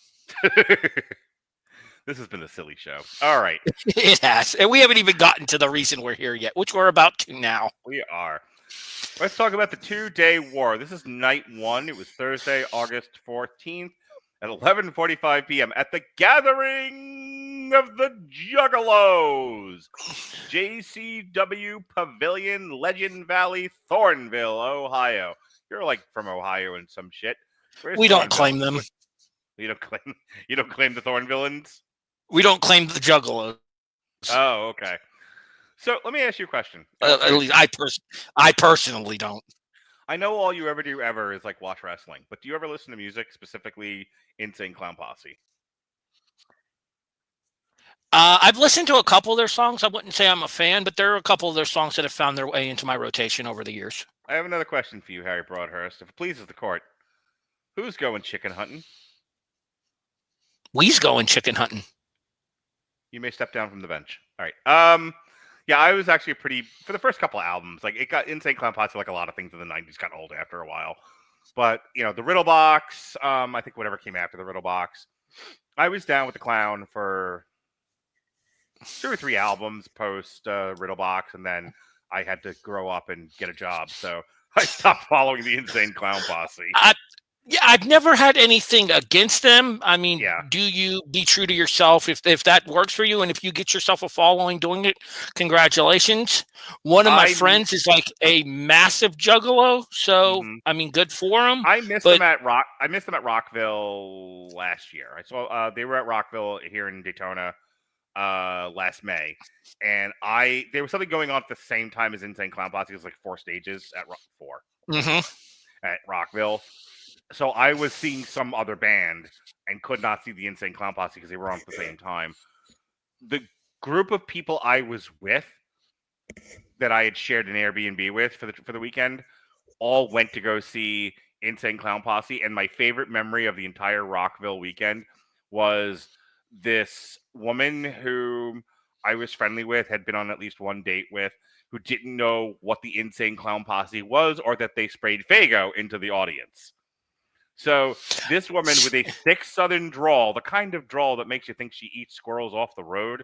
This has been a silly show. All right. It has. And we haven't even gotten to the reason we're here yet, which we're about to now. We are. Let's talk about the 2-day war. This is night 1. It was Thursday, August 14th at 11:45 p.m. at the Gathering of the Juggalos. JCW Pavilion, Legend Valley, Thornville, Ohio. You're from Ohio and some shit. We don't claim them. You don't claim the Thornvillains? We don't claim the Juggalos. Oh, okay. So let me ask you a question. At least I personally don't. I know all you ever do is watch wrestling, but do you ever listen to music, specifically Insane Clown Posse? I've listened to a couple of their songs. I wouldn't say I'm a fan, but there are a couple of their songs that have found their way into my rotation over the years. I have another question for you, Harry Broadhurst. If it pleases the court, who's going chicken hunting? We's going chicken hunting. You may step down from the bench. All right. Yeah, I was actually for the first couple of albums, it got Insane Clown Posse, a lot of things in the 90s got old after a while. But, the Riddle Box, I think whatever came after the Riddle Box, I was down with the Clown for 2 or 3 albums post Riddle Box, and then I had to grow up and get a job, so I stopped following the Insane Clown Posse. Yeah, I've never had anything against them. I mean, Yeah. do you be true to yourself if that works for you, and if you get yourself a following doing it, congratulations. One of my friends is like a massive juggalo, so I mean, good for him. I missed them at Rockville last year. I saw they were at Rockville here in Daytona last May, and there was something going on at the same time as Insane Clown Posse. It was like 4 stages at at Rockville. So I was seeing some other band and could not see the Insane Clown Posse because they were on at the same time. The group of people I was with that I had shared an Airbnb with for the weekend all went to go see Insane Clown Posse, and my favorite memory of the entire Rockville weekend was this woman who I was friendly with, had been on at least one date with, who didn't know what the Insane Clown Posse was or that they sprayed Faygo into the audience. So this woman with a thick southern drawl, the kind of drawl that makes you think she eats squirrels off the road,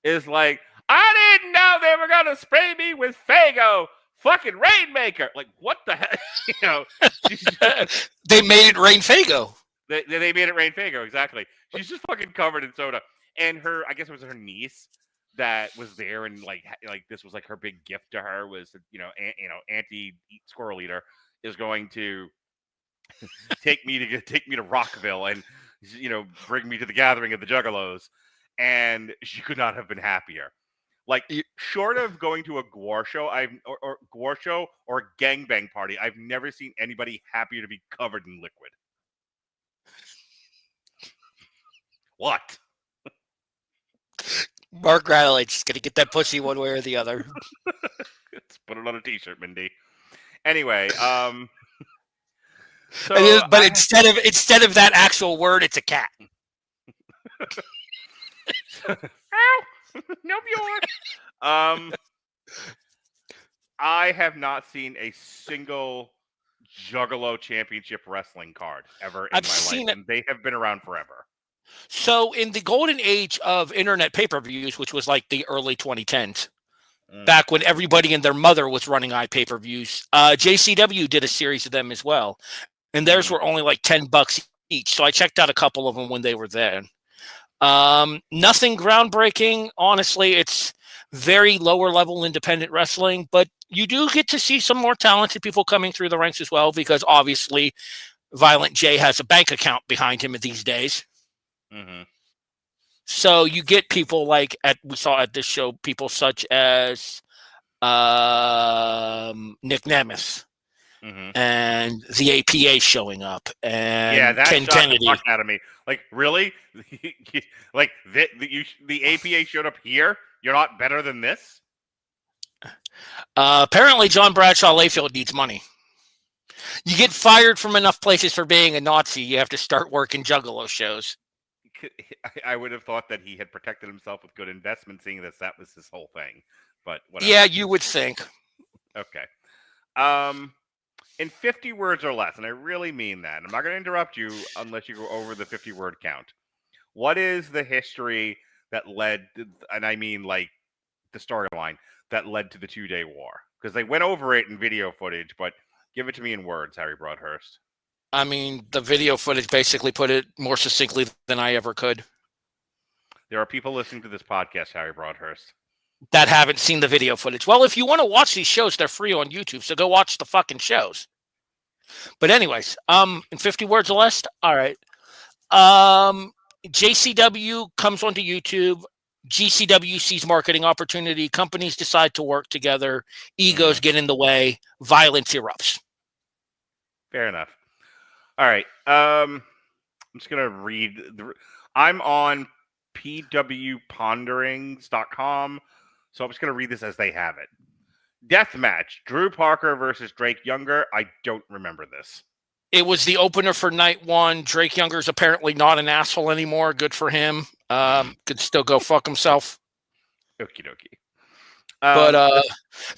is like, I didn't know they were going to spray me with Faygo. Fucking Rainmaker. Like, what the heck? You know, they made it rain Faygo. They made it rain Faygo, exactly. She's just fucking covered in soda. And I guess it was her niece that was there, and like this was like her big gift to her was, Auntie Squirrel Eater is going to take me to Rockville and bring me to the gathering of the Juggalos, and she could not have been happier. Like, short of going to a Gwar show, or Gwar show or gangbang party, I've never seen anybody happier to be covered in liquid. What? Mark Radulich gonna get that pussy one way or the other. Let's put it on a t-shirt, Mindy. Anyway, but instead of that actual word, it's a cat. No Bjorn. I have not seen a single Juggalo Championship Wrestling card ever in my life, and they have been around forever. So in the golden age of internet pay-per-views, which was like the early 2010s, back when everybody and their mother was running iPay-per-views, JCW did a series of them as well, and theirs were only like $10 each. So I checked out a couple of them when they were there. Nothing groundbreaking. Honestly, it's very lower level independent wrestling, but you do get to see some more talented people coming through the ranks as well, because obviously Violent J has a bank account behind him these days. Mm-hmm. So you get people like we saw at this show, people such as Nick Nemeth and the APA showing up, and that Ken shot Kennedy. The fuck out of me. Like, really? Like the APA showed up here? You're not better than this? Apparently, John Bradshaw Layfield needs money. You get fired from enough places for being a Nazi, you have to start working Juggalo shows. I would have thought that he had protected himself with good investment, seeing that was his whole thing. But whatever. Yeah, you would think. Okay. In 50 words or less, and I really mean that. I'm not going to interrupt you unless you go over the 50-word count. What is the history that led, and I mean like the storyline, that led to the 2-day war? Because they went over it in video footage, but give it to me in words, Harry Broadhurst. I mean, the video footage basically put it more succinctly than I ever could. There are people listening to this podcast, Harry Broadhurst, that haven't seen the video footage. Well, if you want to watch these shows, they're free on YouTube, so go watch the fucking shows. But anyways, in 50 words or less, all right. JCW comes onto YouTube. GCW sees marketing opportunity. Companies decide to work together. Egos get in the way. Violence erupts. Fair enough. All right. I'm just going to read. I'm on pwponderings.com, so I'm just going to read this as they have it. Death match, Drew Parker versus Drake Younger. I don't remember this. It was the opener for night one. Drake Younger's apparently not an asshole anymore. Good for him. Could still go fuck himself. Okie dokie. But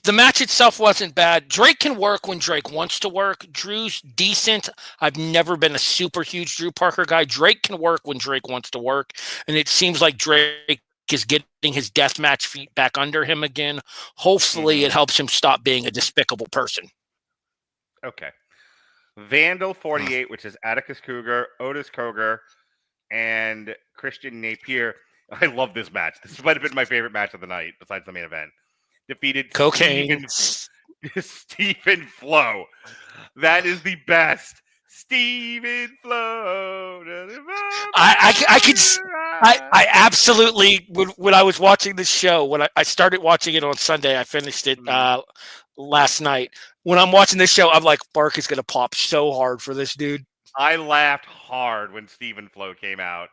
the match itself wasn't bad. Drake can work when Drake wants to work. Drew's decent. I've never been a super huge Drew Parker guy. Drake can work when Drake wants to work. And it seems like Drake is getting his deathmatch feet back under him again. Hopefully it helps him stop being a despicable person. Okay. Vandal 48, which is Atticus Cougar, Otis Cogar, and Christian Napier. I love this match. This might have been my favorite match of the night, besides the main event. Defeated Cocaine. Stephen Flo. That is the best. Stephen Flo. I absolutely, when I was watching this show, when I started watching it on Sunday, I finished it last night. When I'm watching this show, I'm like, Bark is going to pop so hard for this dude. I laughed hard when Stephen Flo came out.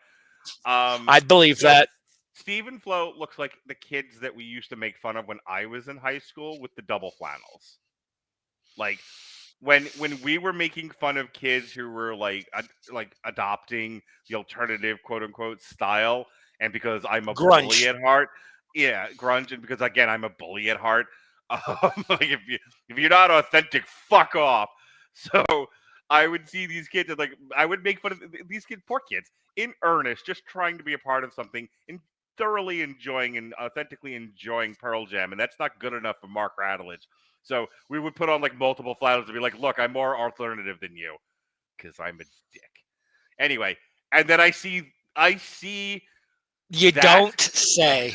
I believe that. Stephen Flo looks like the kids that we used to make fun of when I was in high school with the double flannels. Like when we were making fun of kids who were like adopting the alternative quote unquote style, and because I'm a bully at heart, grunge, and because again I'm a bully at heart. Like if you're not authentic, fuck off. So I would see these kids and I would make fun of these kids, poor kids, in earnest, just trying to be a part of something and thoroughly enjoying and authentically enjoying Pearl Jam, and that's not good enough for Mark Radulich. So we would put on multiple flannels and be like, "Look, I'm more alternative than you, because I'm a dick." Anyway, and then I see. You don't say.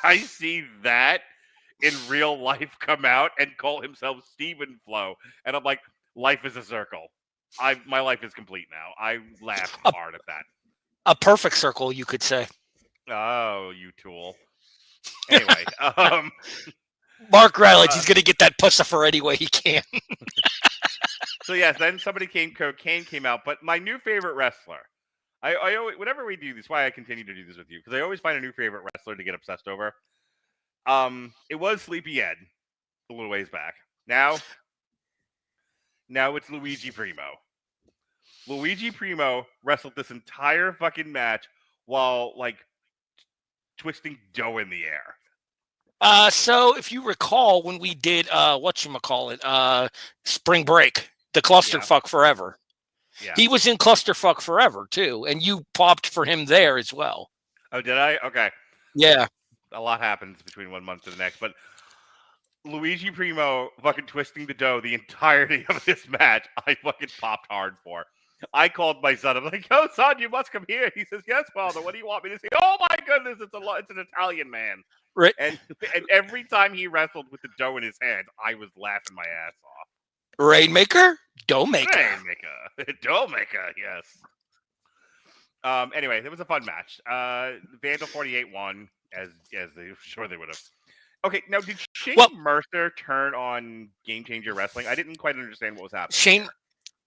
I see that in real life come out and call himself Stephen Flo, and I'm like, life is a circle. My life is complete now. I laughed hard at that. A perfect circle, you could say. Oh, you tool. Anyway, Mark Radulich, he's going to get that pussifer any way he can. So yes, then Cocaine came out, but my new favorite wrestler. I always, whenever we do this, why I continue to do this with you, because I always find a new favorite wrestler to get obsessed over. It was Sleepy Ed a little ways back. Now it's Luigi Primo. Luigi Primo wrestled this entire fucking match while twisting dough in the air. So if you recall when we did Spring Break, the Clusterfuck Forever. Yeah. He was in Clusterfuck Forever too, and you popped for him there as well. Oh, did I? Okay. Yeah. A lot happens between 1 month to the next, but Luigi Primo fucking twisting the dough the entirety of this match, I fucking popped hard for. I called my son. I'm like, "Oh, son, you must come here." He says, "Yes, father. What do you want me to say?" "Oh my goodness, it's an Italian man." Right. And every time he wrestled with the dough in his hand, I was laughing my ass off. Rainmaker, dough maker. Rainmaker, dough maker. Yes. Anyway, it was a fun match. Vandal 48 won, as they would have. Okay, now did Shane Mercer turn on Game Changer Wrestling? I didn't quite understand what was happening.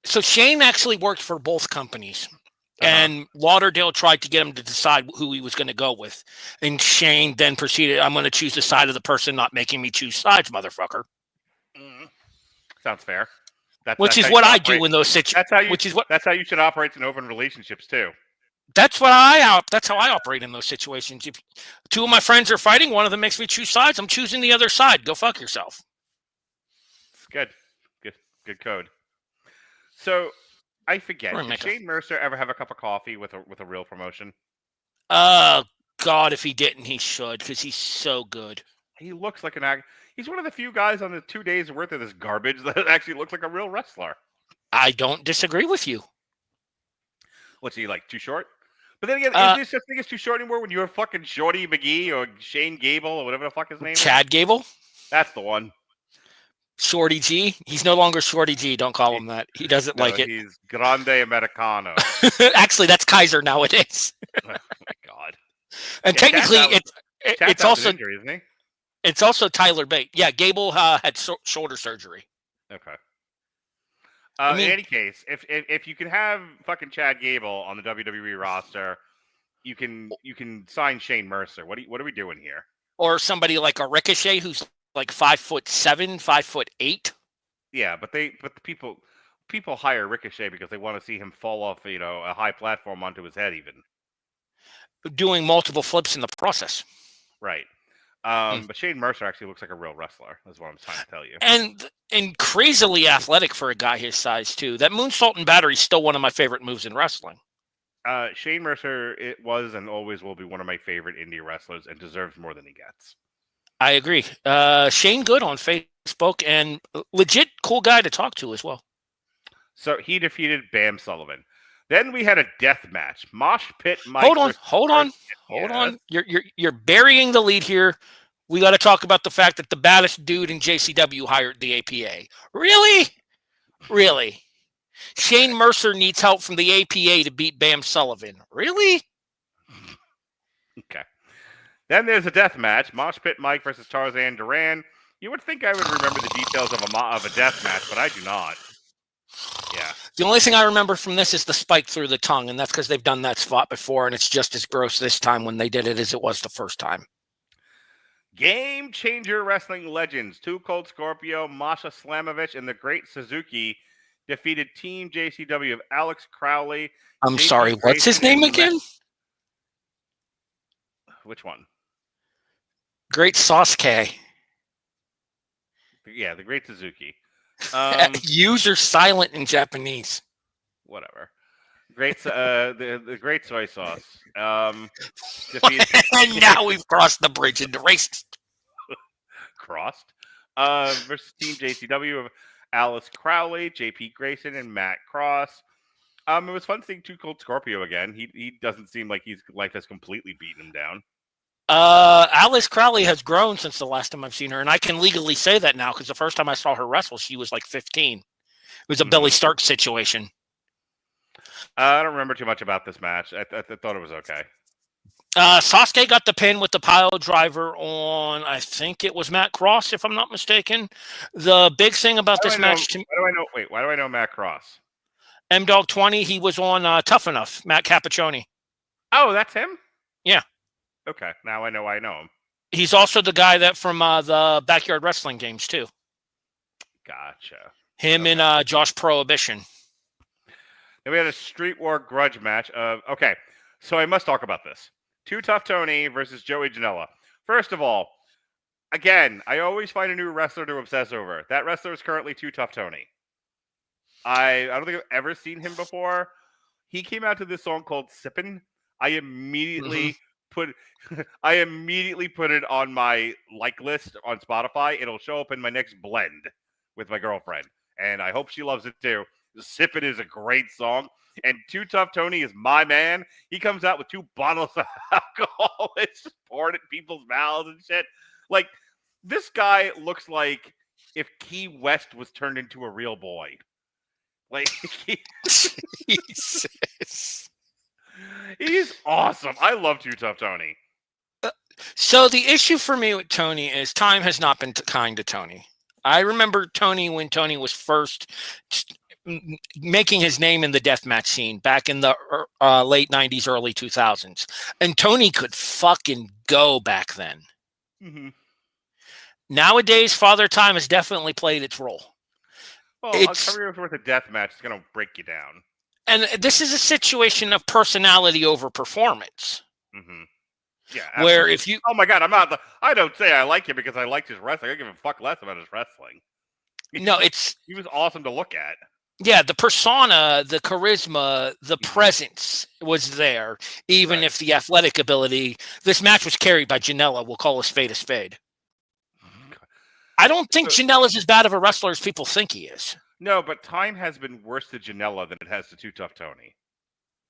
Shane actually worked for both companies, and Lauderdale tried to get him to decide who he was going to go with, and Shane then proceeded, "I'm going to choose the side of the person not making me choose sides, motherfucker." Sounds fair. Which is what I do in those situations. That's how you should operate in open relationships too. That's how I operate in those situations. If two of my friends are fighting, one of them makes me choose sides, I'm choosing the other side. Go fuck yourself. It's good code. So I forget. Did Shane Mercer ever have a cup of coffee with a real promotion? God, if he didn't, he should, because he's so good. He looks like an actor. He's one of the few guys on the 2 days worth of this garbage that actually looks like a real wrestler. I don't disagree with you. What's he too short? But then again, is this just thing is too short anymore when you're fucking Shorty McGee or Shane Gable or whatever the fuck his name is? Chad Gable? That's the one. Shorty G? He's no longer Shorty G. Don't call him that. He doesn't like it. He's Grande Americano. Actually, that's Kaiser nowadays. Oh, my God. And technically, it's also injury, isn't he? It's also Tyler Bate. Yeah, Gable had shoulder surgery. Okay. In any case, if you can have fucking Chad Gable on the WWE roster, you can sign Shane Mercer. What are we doing here? Or somebody like a Ricochet who's 5'7", 5'8". Yeah, but the people hire Ricochet because they want to see him fall off a high platform onto his head, even doing multiple flips in the process. Right. But Shane Mercer actually looks like a real wrestler. That's what I'm trying to tell you. And crazily athletic for a guy his size too. That moonsault and battery is still one of my favorite moves in wrestling. Shane Mercer, it was and always will be one of my favorite indie wrestlers, and deserves more than he gets. I agree. Shane Good on Facebook, and legit cool guy to talk to as well. So he defeated Bam Sullivan. Then we had a death match. Mosh Pit Mike. Hold on. You're burying the lead here. We got to talk about the fact that the baddest dude in JCW hired the APA. Really? Shane Mercer needs help from the APA to beat Bam Sullivan. Really? Okay. Then there's a death match. Mosh Pit Mike versus Tarzan Duran. You would think I would remember the details of a death match, but I do not. Yeah. The only thing I remember from this is the spike through the tongue, and that's because they've done that spot before, and it's just as gross this time when they did it as it was the first time. Game Changer Wrestling Legends. Too Cold Scorpio, Masha Slamovich, and the Great Suzuki defeated Team JCW of Alex Crowley. I'm sorry, what's his name again? Which one? Great Sasuke. Yeah, the Great Suzuki. User silent in Japanese. Whatever. Great, the Great Soy Sauce. And now we've crossed the bridge into racist. Crossed. Versus Team JCW of Alice Crowley, JP Grayson, and Matt Cross. It was fun seeing Too Cold Scorpio again. He doesn't seem like his life has completely beaten him down. Alice Crowley has grown since the last time I've seen her, and I can legally say that now because the first time I saw her wrestle, she was like 15. It was a Billy Stark situation. I don't remember too much about this match. I thought it was okay. Sasuke got the pin with the pile driver on, I think it was Matt Cross, if I'm not mistaken. The big thing about this match to me... Why do I know Matt Cross? M-Dog 20, he was on Tough Enough, Matt Cappuccioni. Oh, that's him? Yeah. Okay, now I know him. He's also the guy that from the Backyard Wrestling games, too. Gotcha. Him and Josh Prohibition. Then we had a Street War grudge match of... Okay, so I must talk about this. Too Tough Tony versus Joey Janela. First of all, again, I always find a new wrestler to obsess over. That wrestler is currently Too Tough Tony. I don't think I've ever seen him before. He came out to this song called Sippin'. I immediately put it on my like list on Spotify. It'll show up in my next blend with my girlfriend, and I hope she loves it too. Sippin' is a great song, and Too Tough Tony is my man. He comes out with 2 bottles of alcohol. It's just poured in people's mouths and shit. Like, this guy looks like if Key West was turned into a real boy. Like, Jesus. He's awesome. I love Too Tough Tony. So the issue for me with Tony is time has not been kind to Tony. I remember Tony when Tony was first making his name in the deathmatch scene back in the late 90s, early 2000s. And Tony could fucking go back then. Mm-hmm. Nowadays, Father Time has definitely played its role. Well, a career's worth of deathmatch is going to break you down. And this is a situation of personality over performance. Mm-hmm. Yeah. Absolutely. Where if you... Oh my God, I don't say I like him because I liked his wrestling. I give a fuck less about his wrestling. He was awesome to look at. Yeah, the persona, the charisma, the presence was there, even if the athletic ability... This match was carried by Janela. We'll call a spade a spade. I don't think Janela's as bad of a wrestler as people think he is. No, but time has been worse to Janela than it has to Too Tough Tony.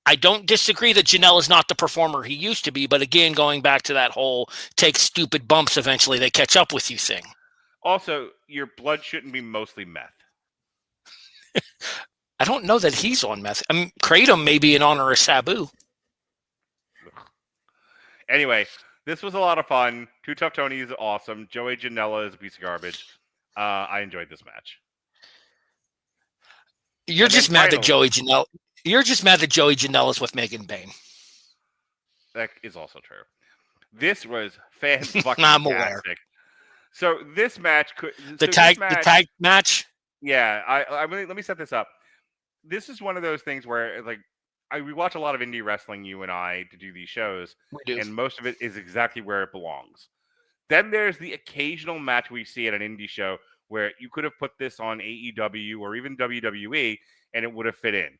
I don't disagree that Janela's not the performer he used to be, but again, going back to that whole take stupid bumps, eventually they catch up with you thing. Also, your blood shouldn't be mostly meth. I don't know that he's on meth. I mean, Kratom may be in honor of Sabu. Anyway, this was a lot of fun. Too Tough Tony is awesome. Joey Janela is a piece of garbage. I enjoyed this match. You're just mad that Joey Janela is with Megan Bain. That is also true. This was fan-fucking-tastic. I'm aware. So this match the tag match. Yeah, let me set this up. This is one of those things where we watch a lot of indie wrestling, you and I, to do these shows, and most of it is exactly where it belongs. Then there's the occasional match we see at an indie show where you could have put this on AEW or even WWE, and it would have fit in.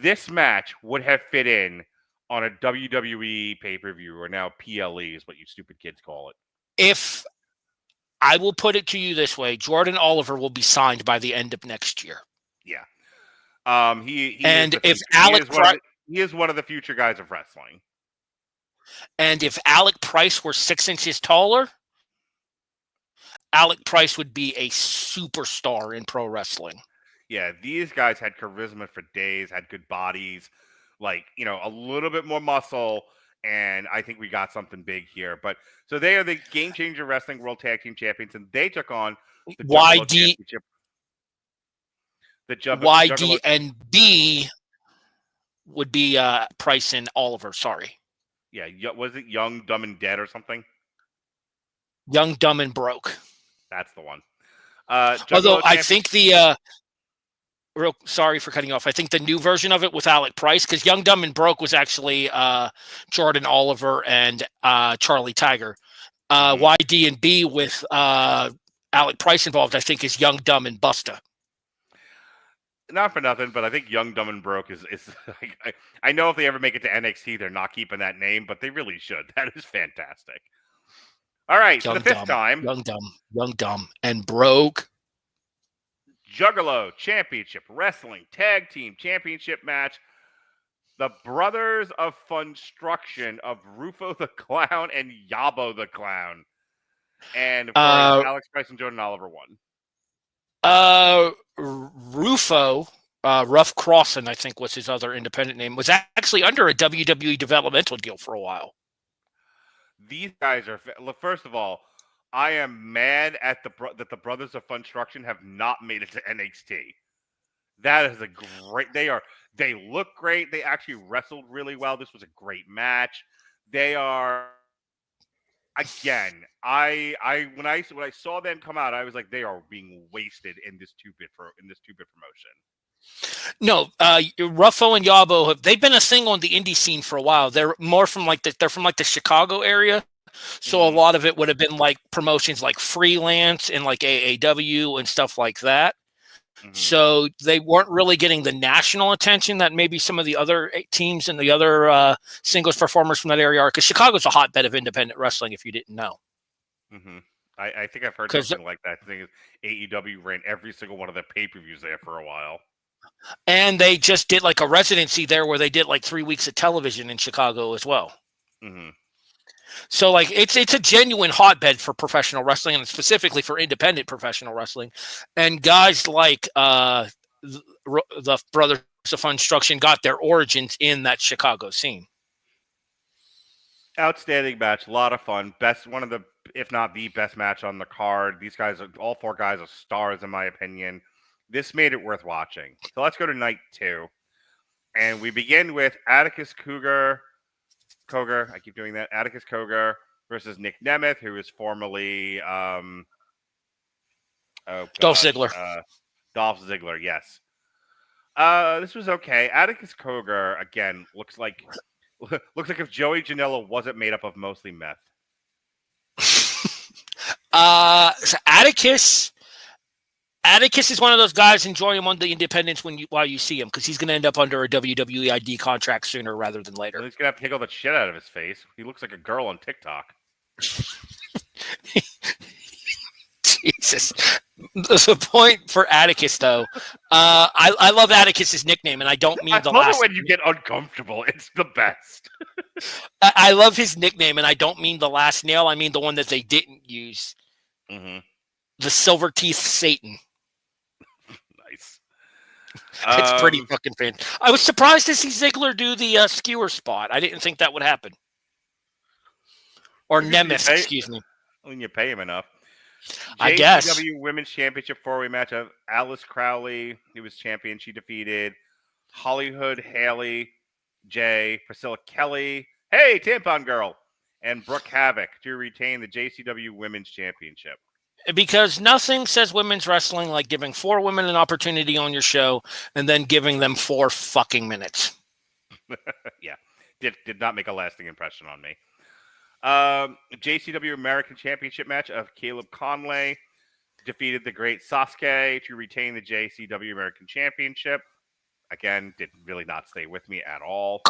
This match would have fit in on a WWE pay-per-view, or now PLE is what you stupid kids call it. If I will put it to you this way, Jordan Oliver will be signed by the end of next year. Yeah. He And is if Alec he is one of the future guys of wrestling. And if Alec Price were 6 inches taller, Alec Price would be a superstar in pro wrestling. Yeah, these guys had charisma for days, had good bodies, like, a little bit more muscle, and I think we got something big here. But so they are the Game Changer Wrestling World Tag Team Champions, and they took on the Juggalo Championship. YD and B would be Price and Oliver. Sorry. Yeah, was it Young, Dumb, and Dead or something? Young, Dumb, and Broke. That's the one. Although I think sorry for cutting you off. I think the new version of it with Alec Price, because Young, Dumb, and Broke was actually Jordan Oliver and Charlie Tiger. YD and B with Alec Price involved, I think, is Young, Dumb, and Busta. Not for nothing, but I think Young, Dumb, and Broke is I know if they ever make it to NXT, they're not keeping that name, but they really should. That is fantastic. All right, Young, for the fifth time. Young, Dumb, and Broke. Juggalo Championship Wrestling Tag Team Championship match. The Brothers of Funstruction of Rufo the Clown and Yabo the Clown. And of course, Alex Price and Jordan Oliver won. Rufo, Rough Crossan, I think was his other independent name, was actually under a WWE developmental deal for a while. These guys are, first of all, I am mad at that the Brothers of Funstruction have not made it to NXT. That is a great. They look great. They actually wrestled really well. This was a great match. They are, again, when I saw them come out, I was like, they are being wasted in this two-bit promotion. No, Ruffo and Yabo they've been a thing on the indie scene for a while. They're more from the Chicago area. So a lot of it would have been like promotions like Freelance and like AAW and stuff like that. Mm-hmm. So they weren't really getting the national attention that maybe some of the other teams and the other singles performers from that area are, because Chicago's a hotbed of independent wrestling, if you didn't know. Mm-hmm. I think I've heard something like that. I think AEW ran every single one of the pay-per-views there for a while. And they just did like a residency there where they did like 3 weeks of television in Chicago as well. Mm-hmm. So like it's a genuine hotbed for professional wrestling, and specifically for independent professional wrestling. And guys like the Brothers of Funstruction got their origins in that Chicago scene. Outstanding match, a lot of fun. One of the, if not the best match on the card. These guys, all four guys, are stars in my opinion. This made it worth watching. So let's go to night 2, and we begin with Atticus Cogar. I keep doing that. Atticus Cogar versus Nick Nemeth, who is formerly Dolph Ziggler. Dolph Ziggler, yes. This was okay. Atticus Cogar again looks like if Joey Janela wasn't made up of mostly meth. So Atticus is one of those guys. Enjoy him on the independents while you see him, because he's going to end up under a WWE ID contract sooner rather than later. He's going to have to take all the shit out of his face. He looks like a girl on TikTok. Jesus. The point for Atticus, though, I love Atticus's nickname, and I don't mean the last. I love it when you get uncomfortable. It's the best. I love his nickname, and I don't mean the last nail. I mean the one that they didn't use. Mm-hmm. The Silver Teeth Satan. Nice. It's pretty fucking fan. I was surprised to see Ziggler do the skewer spot. I didn't think that would happen. Or Nemeth, excuse me. When you pay him enough. I guess. JCW Women's Championship 4-way match of Alice Crowley, who was champion. She defeated Hollywood Haley, Jay, Priscilla Kelly, hey, Tampon Girl, and Brooke Havoc to retain the JCW Women's Championship. Because nothing says women's wrestling like giving 4 women an opportunity on your show and then giving them 4 fucking minutes. Yeah. Did not make a lasting impression on me. JCW American Championship match of Caleb Conley defeated the great Sasuke to retain the JCW American Championship. Again, did really not stay with me at all.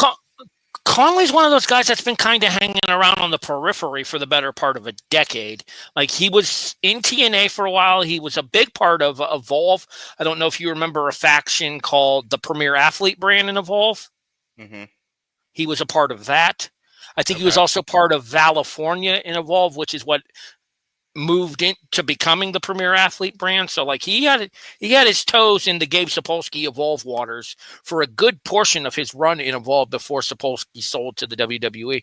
Conley's one of those guys that's been kind of hanging around on the periphery for the better part of a decade. Like, he was in TNA for a while. He was a big part of Evolve. I don't know if you remember a faction called the Premier Athlete brand in Evolve. Mm-hmm. He was a part of that. I think he was also part of California in Evolve, which is what moved into becoming the Premier Athlete brand. So, like, he had his toes in the Gabe Sapolsky Evolve waters for a good portion of his run in Evolve before Sapolsky sold to the WWE.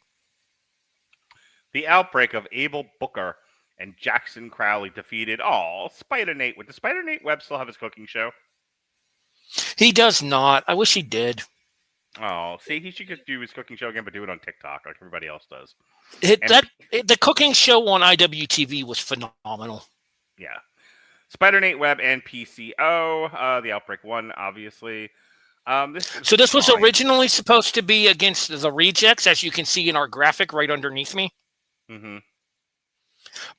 The outbreak of Abel Booker and Jackson Crowley defeated Spider Nate. Would the Spider Nate Webb still have his cooking show? He does not. I wish he did. Oh, see, he should just do his cooking show again, but do it on TikTok like everybody else does. The cooking show on IWTV was phenomenal. Yeah. Spider Nate Webb and PCO. The Outbreak won, obviously. This was originally supposed to be against the Rejects, as you can see in our graphic right underneath me. Mm-hmm.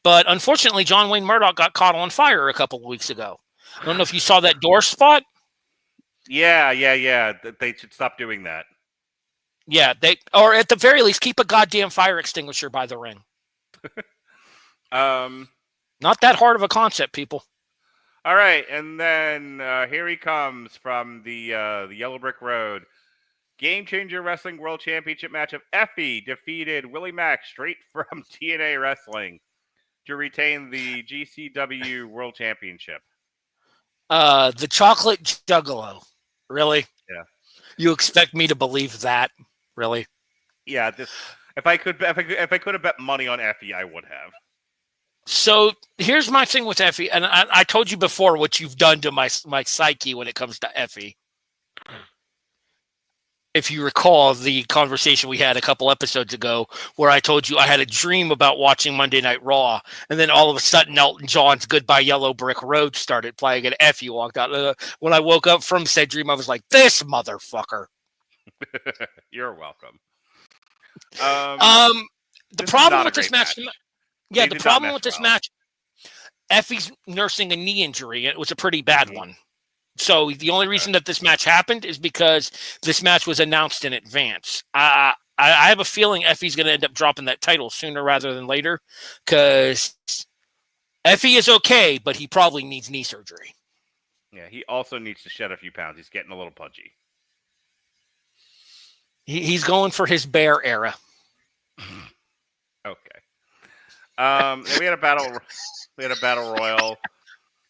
But unfortunately, John Wayne Murdoch got caught on fire a couple of weeks ago. I don't know if you saw that door spot. Yeah. They should stop doing that. Yeah, or at the very least, keep a goddamn fire extinguisher by the ring. Not that hard of a concept, people. All right, and then here he comes from the Yellow Brick Road. Game Changer Wrestling World Championship match of Effie defeated Willie Mack straight from TNA Wrestling to retain the GCW World Championship. The chocolate juggalo. Really? Yeah. You expect me to believe that? Really? Yeah. If I could have bet money on Effie, I would have. So here's my thing with Effie, and I told you before what you've done to my psyche when it comes to Effie. If you recall the conversation we had a couple episodes ago where I told you I had a dream about watching Monday Night Raw, and then all of a sudden Elton John's Goodbye Yellow Brick Road started playing, and Effie walked out. When I woke up from said dream, I was like, this motherfucker. You're welcome. The problem with this match. Yeah, the problem with this match, Effie's nursing a knee injury, and it was a pretty bad one. So the only reason that this match happened is because this match was announced in advance. I have a feeling Effie's going to end up dropping that title sooner rather than later, because Effie is okay, but he probably needs knee surgery. Yeah, he also needs to shed a few pounds. He's getting a little pudgy. He's going for his bear era. Okay. We had a battle royal.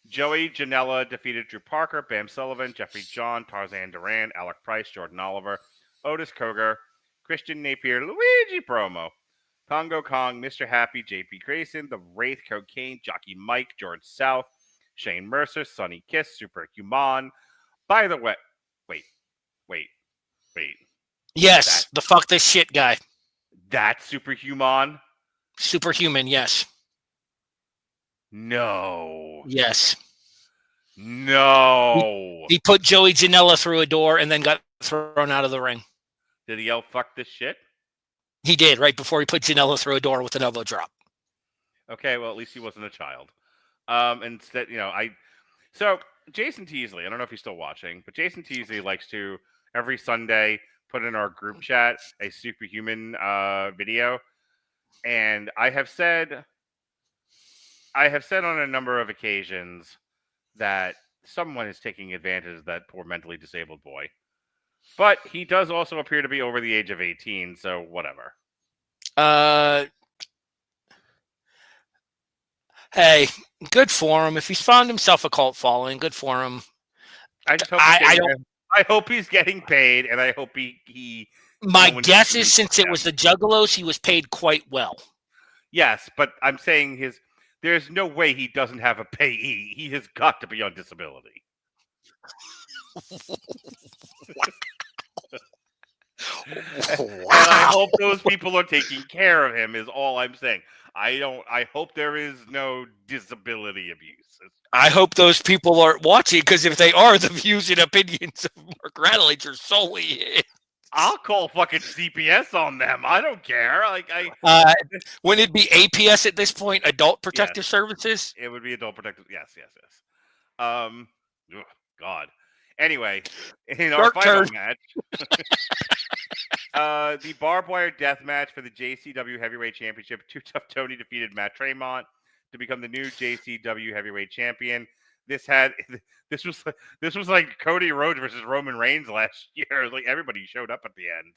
Joey Janela defeated Drew Parker, Bam Sullivan, Jeffrey John, Tarzan Duran, Alec Price, Jordan Oliver, Otis Koger, Christian Napier, Luigi Promo, Congo Kong, Mr. Happy, JP Grayson, The Wraith, Cocaine, Jockey Mike, George South, Shane Mercer, Sonny Kiss, Superhuman. By the way, wait. Yes, the fuck this shit guy. That's Superhuman? Superhuman, yes. No. Yes. No. He put Joey Janela through a door and then got thrown out of the ring. Did he yell, fuck this shit? He did, right before he put Janela through a door with an elbow drop. Okay, well, at least he wasn't a child. Instead, so Jason Teasley, I don't know if he's still watching, but Jason Teasley likes to, every Sunday, put in our group chat a Superhuman video. And I have said on a number of occasions that someone is taking advantage of that poor mentally disabled boy. But he does also appear to be over the age of 18, so whatever. Hey, good for him. If he's found himself a cult following, good for him. I hope he's getting paid, and I hope he my guess is since it was the Juggalos, he was paid quite well. Yes, but I'm saying there's no way he doesn't have a payee. He has got to be on disability. And I hope those people are taking care of him is all I'm saying. I hope there is no disability abuse. I hope those people aren't watching, because if they are, the views and opinions of Mark Radulich are solely his. I'll call fucking CPS on them. I don't care. Wouldn't it be APS at this point? Adult Protective Services? It would be Adult Protective. Yes. God. Anyway, in our final match, The barbed wire death match for the JCW Heavyweight Championship. Too Tough Tony defeated Matt Tremont to become the new JCW Heavyweight Champion. This was like Cody Rhodes versus Roman Reigns last year. Like everybody showed up at the end.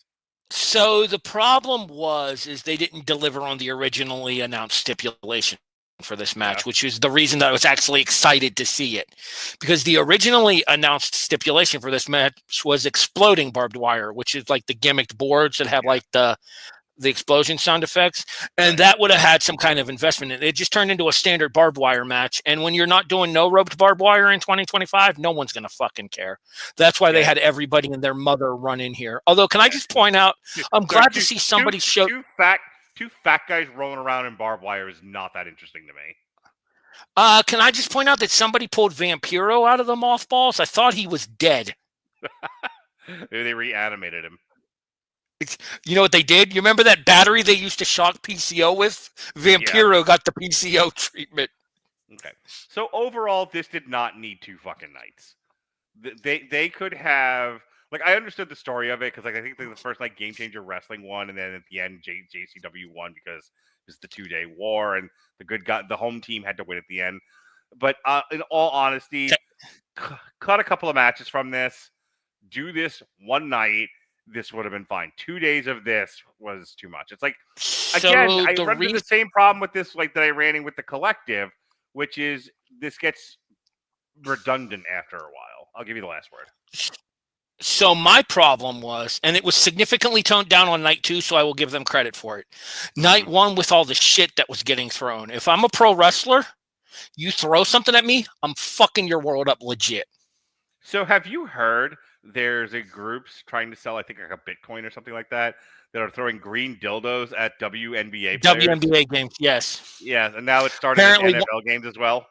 So the problem is they didn't deliver on the originally announced stipulation for this match, which is the reason that I was actually excited to see it, because the originally announced stipulation for this match was exploding barbed wire, which is like the gimmicked boards that have like the explosion sound effects, and that would have had some kind of investment in it. It just turned into a standard barbed wire match, and when you're not doing no roped barbed wire in 2025, no one's gonna fucking care. That's why they had everybody and their mother run in here. Although, can I just point out, I'm glad to see somebody show two fat guys rolling around in barbed wire is not that interesting to me. Can I just point out that somebody pulled Vampiro out of the mothballs? I thought he was dead. Maybe they reanimated him. You know what they did? You remember that battery they used to shock PCO with? Vampiro got the PCO treatment. Okay. So overall, this did not need 2 fucking nights. They could have, like, I understood the story of it because, like, I think the first night Game Changer Wrestling won, and then at the end JCW won because it's the 2-day war, and the home team had to win at the end. But in all honesty, cut a couple of matches from this. Do this one night. This would have been fine. 2 days of this was too much. It's like, again, I run into the same problem with this, like that I ran in with the collective, which is this gets redundant after a while. I'll give you the last word. So my problem was, and it was significantly toned down on night 2, so I will give them credit for it. Night 1, with all the shit that was getting thrown. If I'm a pro wrestler, you throw something at me, I'm fucking your world up legit. So have you heard there's a groups trying to sell, I think, like a Bitcoin or something like that are throwing green dildos at WNBA players? WNBA games, yes. Yeah, and now it's starting in NFL games as well.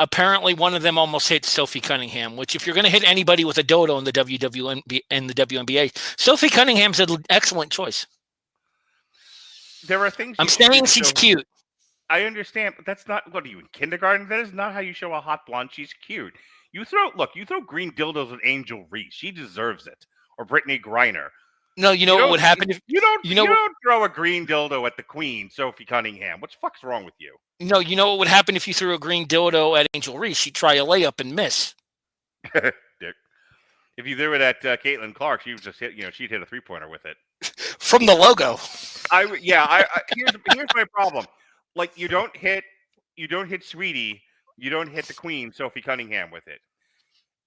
Apparently, one of them almost hit Sophie Cunningham, which if you're going to hit anybody with a dildo in the WNBA, Sophie Cunningham's an excellent choice. There are things... I'm saying she's cute. I understand, but that's not... What are you, in kindergarten? That is not how you show a hot blonde she's cute. You throw green dildos at Angel Reese. She deserves it. Or Brittany Griner. No, you know what would happen if you don't throw a green dildo at the Queen, Sophie Cunningham. What the fuck's wrong with you? No, you know what would happen if you threw a green dildo at Angel Reese? She'd try a layup and miss. Dick. If you threw it at Caitlin Clark, she would just hit. She'd hit a 3-pointer with it from the logo. Here's my problem. Like you don't hit Sweetie. You don't hit the Queen, Sophie Cunningham, with it.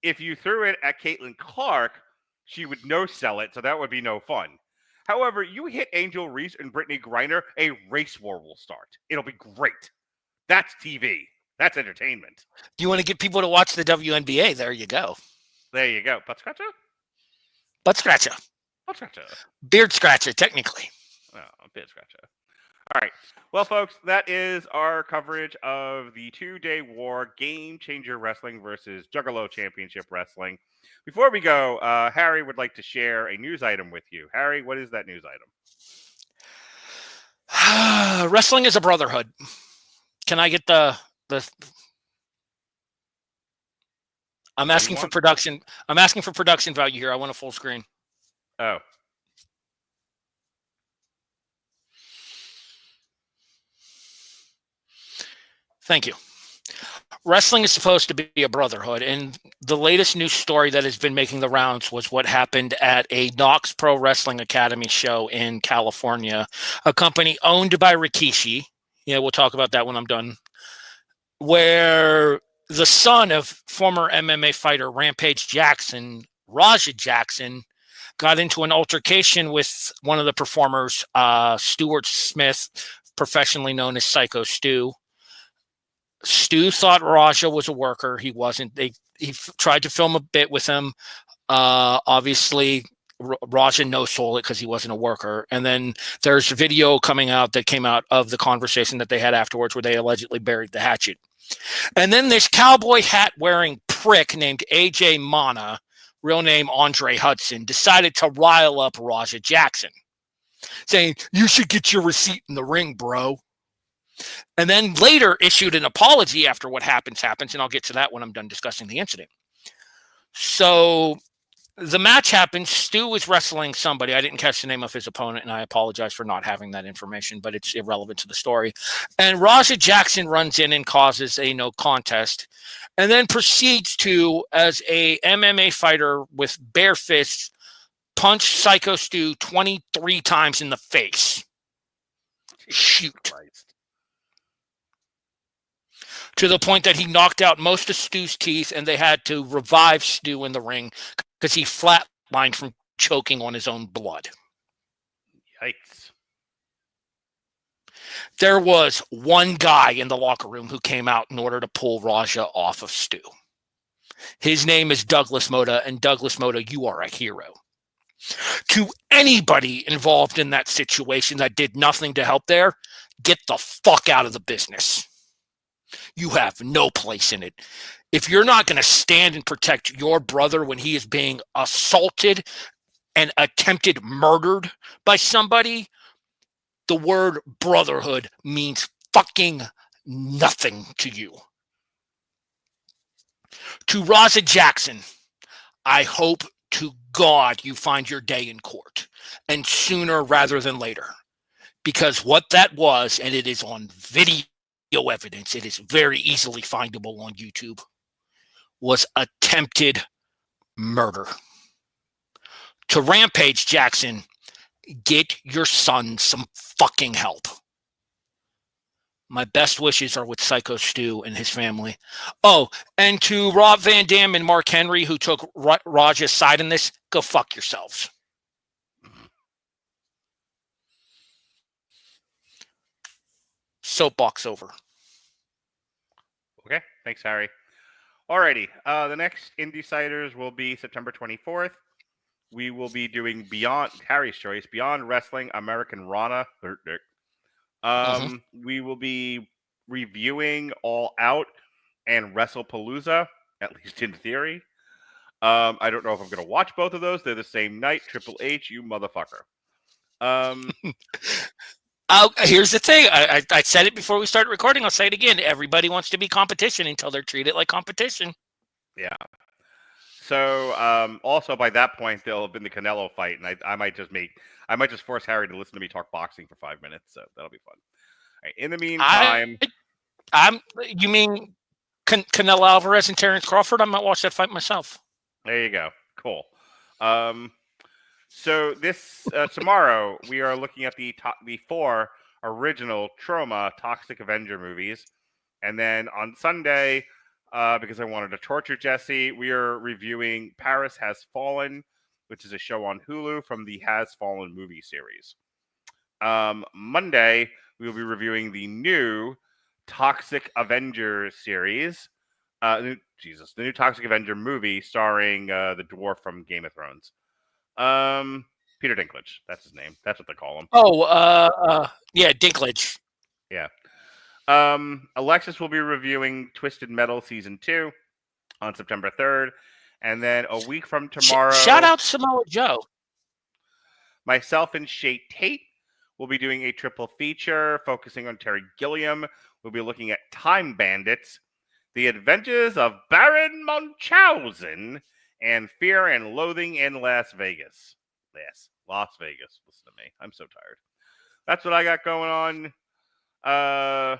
If you threw it at Caitlin Clark, she would no-sell it, so that would be no fun. However, you hit Angel Reese and Brittany Griner, a race war will start. It'll be great. That's TV. That's entertainment. Do you want to get people to watch the WNBA? There you go. There you go. Butt scratcher? Butt scratcher. Butt scratcher. Beard scratcher, technically. Oh, beard scratcher. All right. Well, folks, that is our coverage of the 2-day war, Game Changer Wrestling versus Juggalo Championship Wrestling. Before we go, Harry would like to share a news item with you. Harry, what is that news item? Wrestling is a brotherhood. Can I get the I'm asking for production. I'm asking for production value here. I want a full screen. Oh. Thank you. Wrestling is supposed to be a brotherhood, and the latest news story that has been making the rounds was what happened at a Knox Pro Wrestling Academy show in California, a company owned by Rikishi. Yeah, we'll talk about that when I'm done. Where the son of former MMA fighter Rampage Jackson, Raja Jackson, got into an altercation with one of the performers, Stuart Smith, professionally known as Psycho Stu. Stu thought Raja was a worker. He wasn't. He tried to film a bit with him. Obviously, Raja no-sold it because he wasn't a worker. And then there's a video coming out that came out of the conversation that they had afterwards where they allegedly buried the hatchet. And then this cowboy hat-wearing prick named AJ Mana, real name Andre Hudson, decided to rile up Raja Jackson, saying, "You should get your receipt in the ring, bro." And then later issued an apology after what happens, and I'll get to that when I'm done discussing the incident. So The match happened. Stu was wrestling somebody. I didn't catch the name of his opponent, and I apologize for not having that information, but it's irrelevant to the story. And Raja Jackson runs in and causes a no contest, and then proceeds to, as a MMA fighter with bare fists, punch Psycho Stu 23 times in the face. Shoot. Christ. To the point that he knocked out most of Stu's teeth, and they had to revive Stu in the ring because he flatlined from choking on his own blood. Yikes. There was one guy in the locker room who came out in order to pull Raja off of Stu. His name is Douglas Moda, and Douglas Moda, you are a hero. To anybody involved in that situation that did nothing to help there, get the fuck out of the business. You have no place in it. If you're not going to stand and protect your brother when he is being assaulted and attempted murdered by somebody, the word brotherhood means fucking nothing to you. To Raja Jackson, I hope to God you find your day in court, and sooner rather than later. Because what that was, and it is on video evidence, it is very easily findable on YouTube, was attempted murder. To Rampage Jackson, get your son some fucking help. My best wishes are with Psycho Stu and his family. Oh, and to Rob Van Dam and Mark Henry, who took Raja's side in this, go fuck yourselves. Soapbox over. Okay, thanks, Harry. Alrighty, the next IndySiders will be September 24th. We will be doing Beyond Harry's Choice, Beyond Wrestling American Rana. We will be reviewing All Out and WrestlePalooza, at least in theory. I don't know if I'm going to watch both of those. They're the same night. Triple H, you motherfucker. Here's the thing. I said it before we started recording. I'll say it again. Everybody wants to be competition until they're treated like competition. Yeah. So, also by that point, there'll have been the Canelo fight, and I might just force Harry to listen to me talk boxing for 5 minutes. So that'll be fun. All right, in the meantime, you mean Canelo Alvarez and Terrence Crawford? I might watch that fight myself. There you go. Cool. So this tomorrow we are looking at the 4 original Trauma Toxic Avenger movies, and then on Sunday, because I wanted to torture Jesse, we are reviewing Paris Has Fallen, which is a show on Hulu from the Has Fallen movie series. Monday we will be reviewing the new Toxic Avenger series. The new Toxic Avenger movie starring the dwarf from Game of Thrones. Peter Dinklage. That's his name. That's what they call him. Yeah, Dinklage. Yeah. Alexis will be reviewing Twisted Metal Season 2 on September 3rd. And then a week from tomorrow... Shout out Samoa Joe. Myself and Shay Tate will be doing a triple feature focusing on Terry Gilliam. We'll be looking at Time Bandits, The Adventures of Baron Munchausen, and Fear and Loathing in Las Vegas. Yes, Las Vegas. Listen to me. I'm so tired. That's what I got going on.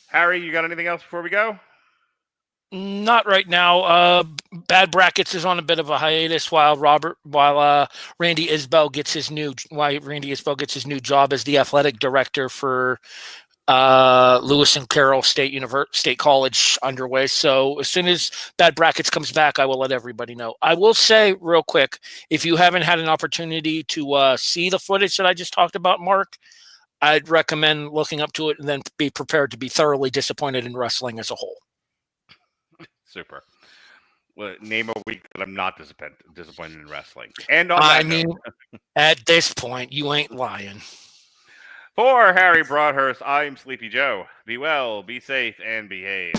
Harry, you got anything else before we go? Not right now. Bad Brackets is on a bit of a hiatus while Randy Isbell gets his new job as the athletic director for Lewis and Carroll State College underway. So as soon as Bad Brackets comes back, I will let everybody know. I will say real quick, if you haven't had an opportunity to see the footage that I just talked about, Mark, I'd recommend looking up to it and then be prepared to be thoroughly disappointed in wrestling as a whole. Super. Well, name a week that I'm not disappointed in wrestling. And on at this point, you ain't lying. For Harry Broadhurst, I'm Sleepy Joe. Be well, be safe, and behave.